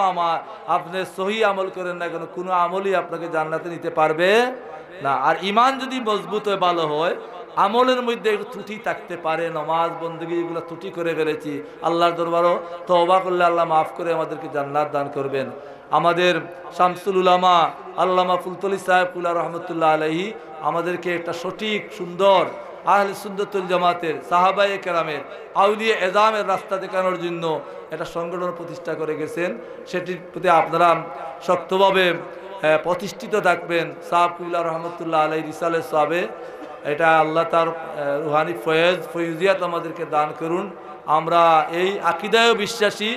আপনি সহি আমল করেন না কেন, কোনো আমলই আপনাকে জান্নাতে নিতে পারবে না। আর ঈমান যদি মজবুত হয়, ভালো হয়, আমলের মধ্যে একটু ত্রুটি থাকতে পারে, নমাজ বন্দেগী এগুলো ত্রুটি করে ফেলেছি, আল্লাহর দরবারও তওবা করলে আল্লাহ মাফ করে আমাদেরকে জান্নাত দান করবেন। আমাদের শামসুল উলামা আল্লামা ফুলতলি সাহেব কিবলা রহমতুল্লাহ আলাইহি আমাদেরকে একটা সঠিক সুন্দর আহলে সুন্নাতুল জামাতের, সাহাবায়ে কেরামের, আউলিয়া এজামের রাস্তা দেখানোর জন্য একটা সংগঠন প্রতিষ্ঠা করে গেছেন। সেটির প্রতি আপনারা শক্তভাবে প্রতিষ্ঠিত থাকবেন। সাহাব কিবলা রহমতুল্লাহ আলাইহি রিসালে সাহাবে, এটা আল্লাহ তার রুহানি ফয়ুজিয়াত আমাদেরকে দান করুন। আমরা এই আকীদায়ও বিশ্বাসী,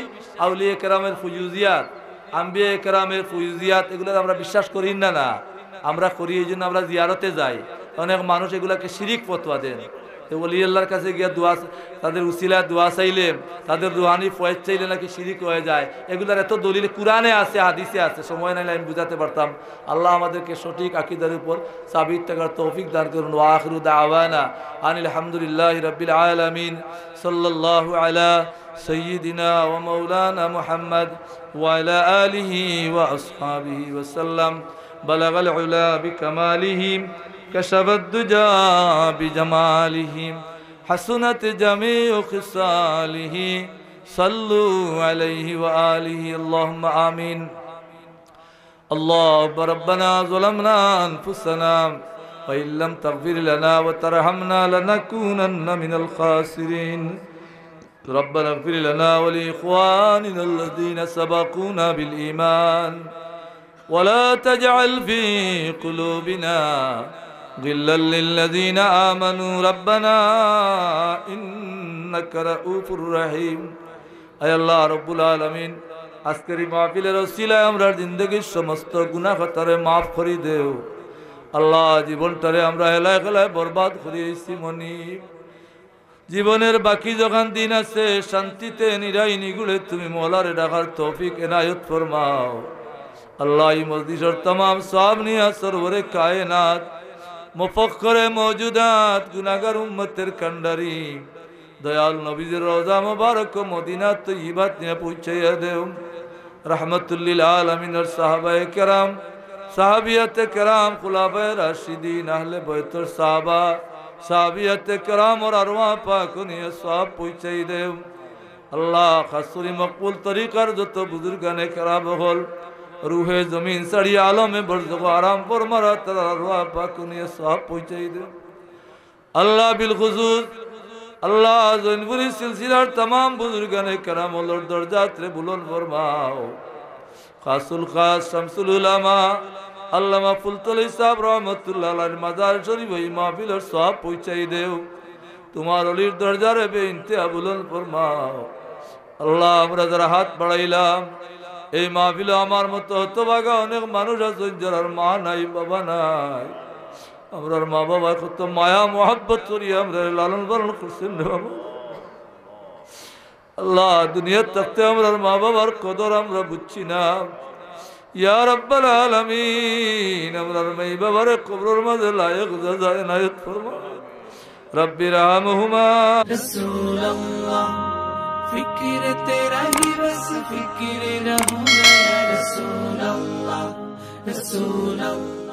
আউলিয়া কেরামের ফয়ুজিয়াত, আম্বিয়া কেরামের ফয়ুজিয়াত, এগুলো আমরা বিশ্বাস করি না, আমরা করি এই জন্য আমরা জিয়ারতে যাই। অনেক মানুষ এগুলাকে শিরিক ফতোয়া দেন, ওলি আল্লাহর কাছে গিয়ে দোয়া, তাদের উসিলা দোয়া চাইলে, তাদের রুহানি ফয়েজ চাইলে নাকি শিরিক হয়ে যায়। এগুলার এত দলিল কুরআনে আছে, হাদিসে আছে, সময় নাইলে আমি বুঝাতে পারতাম। আল্লাহ আমাদেরকে সঠিক আকীদার উপর সাবিত থাকার তৌফিক দান করুন। ওয়া আখিরু দাওয়ানা আনিল হামদুলিল্লাহি রাব্বিল আলামিন। সাল্লাল্লাহু আলা সাইয়্যিদিনা ওয়া মাওলানা মুহাম্মদ ওয়া আলা আলিহি ওয়া আসহাবিহি ওয়া সাল্লাম। বালাগাল উলা বিকামালিহি কাশাফাদ দুজা বিজামালিহি হাসুনাত জামিউ খিসালিহি সাল্লু আলাইহি ওয়া আলিহি আল্লাহুম্মা আমিন। اللهم ربنا ظلمنا أنفسنا وإن لم تغفر لنا وترحمنا لنكونن من الخاسرين. ربنا اغفر لنا ولإخواننا الذين سبقونا بالإيمان ولا تجعل في قلوبنا غلا للذين آمنوا ربنا إنك رؤوف رحيم. أي الله رب العالمين আজকের মাহফিলের ওসিলায় আমরা জিন্দেগীর সমস্ত গুনাহ খাতারে মাফ করে দেও আল্লাহ। জীবনটারে আমরা হেলায় খেলায় বরবাদ করিয়েছি মনি। জীবনের বাকি যখন দিন আছে শান্তিতে নিরাই নিগুড়ে তুমি মওলারে ডাকার তৌফিক এনায়ত ফরমাও আল্লাহ। এই মজলিসের तमाम সওয়াব নিয়া সরওয়ারে কায়নাত মুফাক্কিরে মওজুদাত গুনাহগার উম্মতের কান্ডারি দয়াল নবীর রওজা মুবারক মদিনা তয়্যিবাত নিয়ে পৌঁছাইয়া দেও। रहमतुल लिल आलमीन और साहबाए किराम, साहबियत किराम, खुलाफाए राशिदीन, अहले बैत और साहबा, साहबियत किराम और अरवाह पाक उन्हें सवाब पहुँचाई दे अल्लाह। खासुरी मकबूल तरीक़ार जो तो बुजुर्गाने किराम होल रूहे ज़मीन सड़ी आलम में बरज़ख आराम पर मरा तेरा अरवाह पाक उन्हें सवाब पहुँचाई दे अल्लाह। बिलखुसूस अल्लाह ज़ैनपुरी सिलसिलार तमाम बुजुर्गाने करम और दर्जात रे बुलंद फरमाओ। खासुल खास शमसुल उलमा अल्लामा फुलतली साहब रहमतुल्लाह अलैहि मजार शरीफ वही महफिल और सवाब पहुँचाई देओ। तुम्हार अलीर दर्जा रे बेइंतहा बुलंद फरमाओ अल्लाह। আমরা যারা হাত বাড়াইলাম এই মাহফিলে আমার মতো হতভাগা অনেক মানুষ আছে যারা মা নাই বাবা নাই, আমরার মা বাবা কত মায়া মোহাব্বত করি আমরা লালন পালন করছেন বাবা আল্লাহ। দুনিয়ার থাকতে আমরার মা বাবার কদর আমরা বুঝছি না ইয়া রাব্বাল আলামিন। আমরার মা বাবার কবরের মাঝে লায়েক জাযা ইনায়াত ফরমা রব্বি রহমহুমা। রাসূলুল্লাহ ফিকির তেরা হি বস ফিকির রহুনা ইয়া রাসূলুল্লাহ রাসূলুল্লাহ।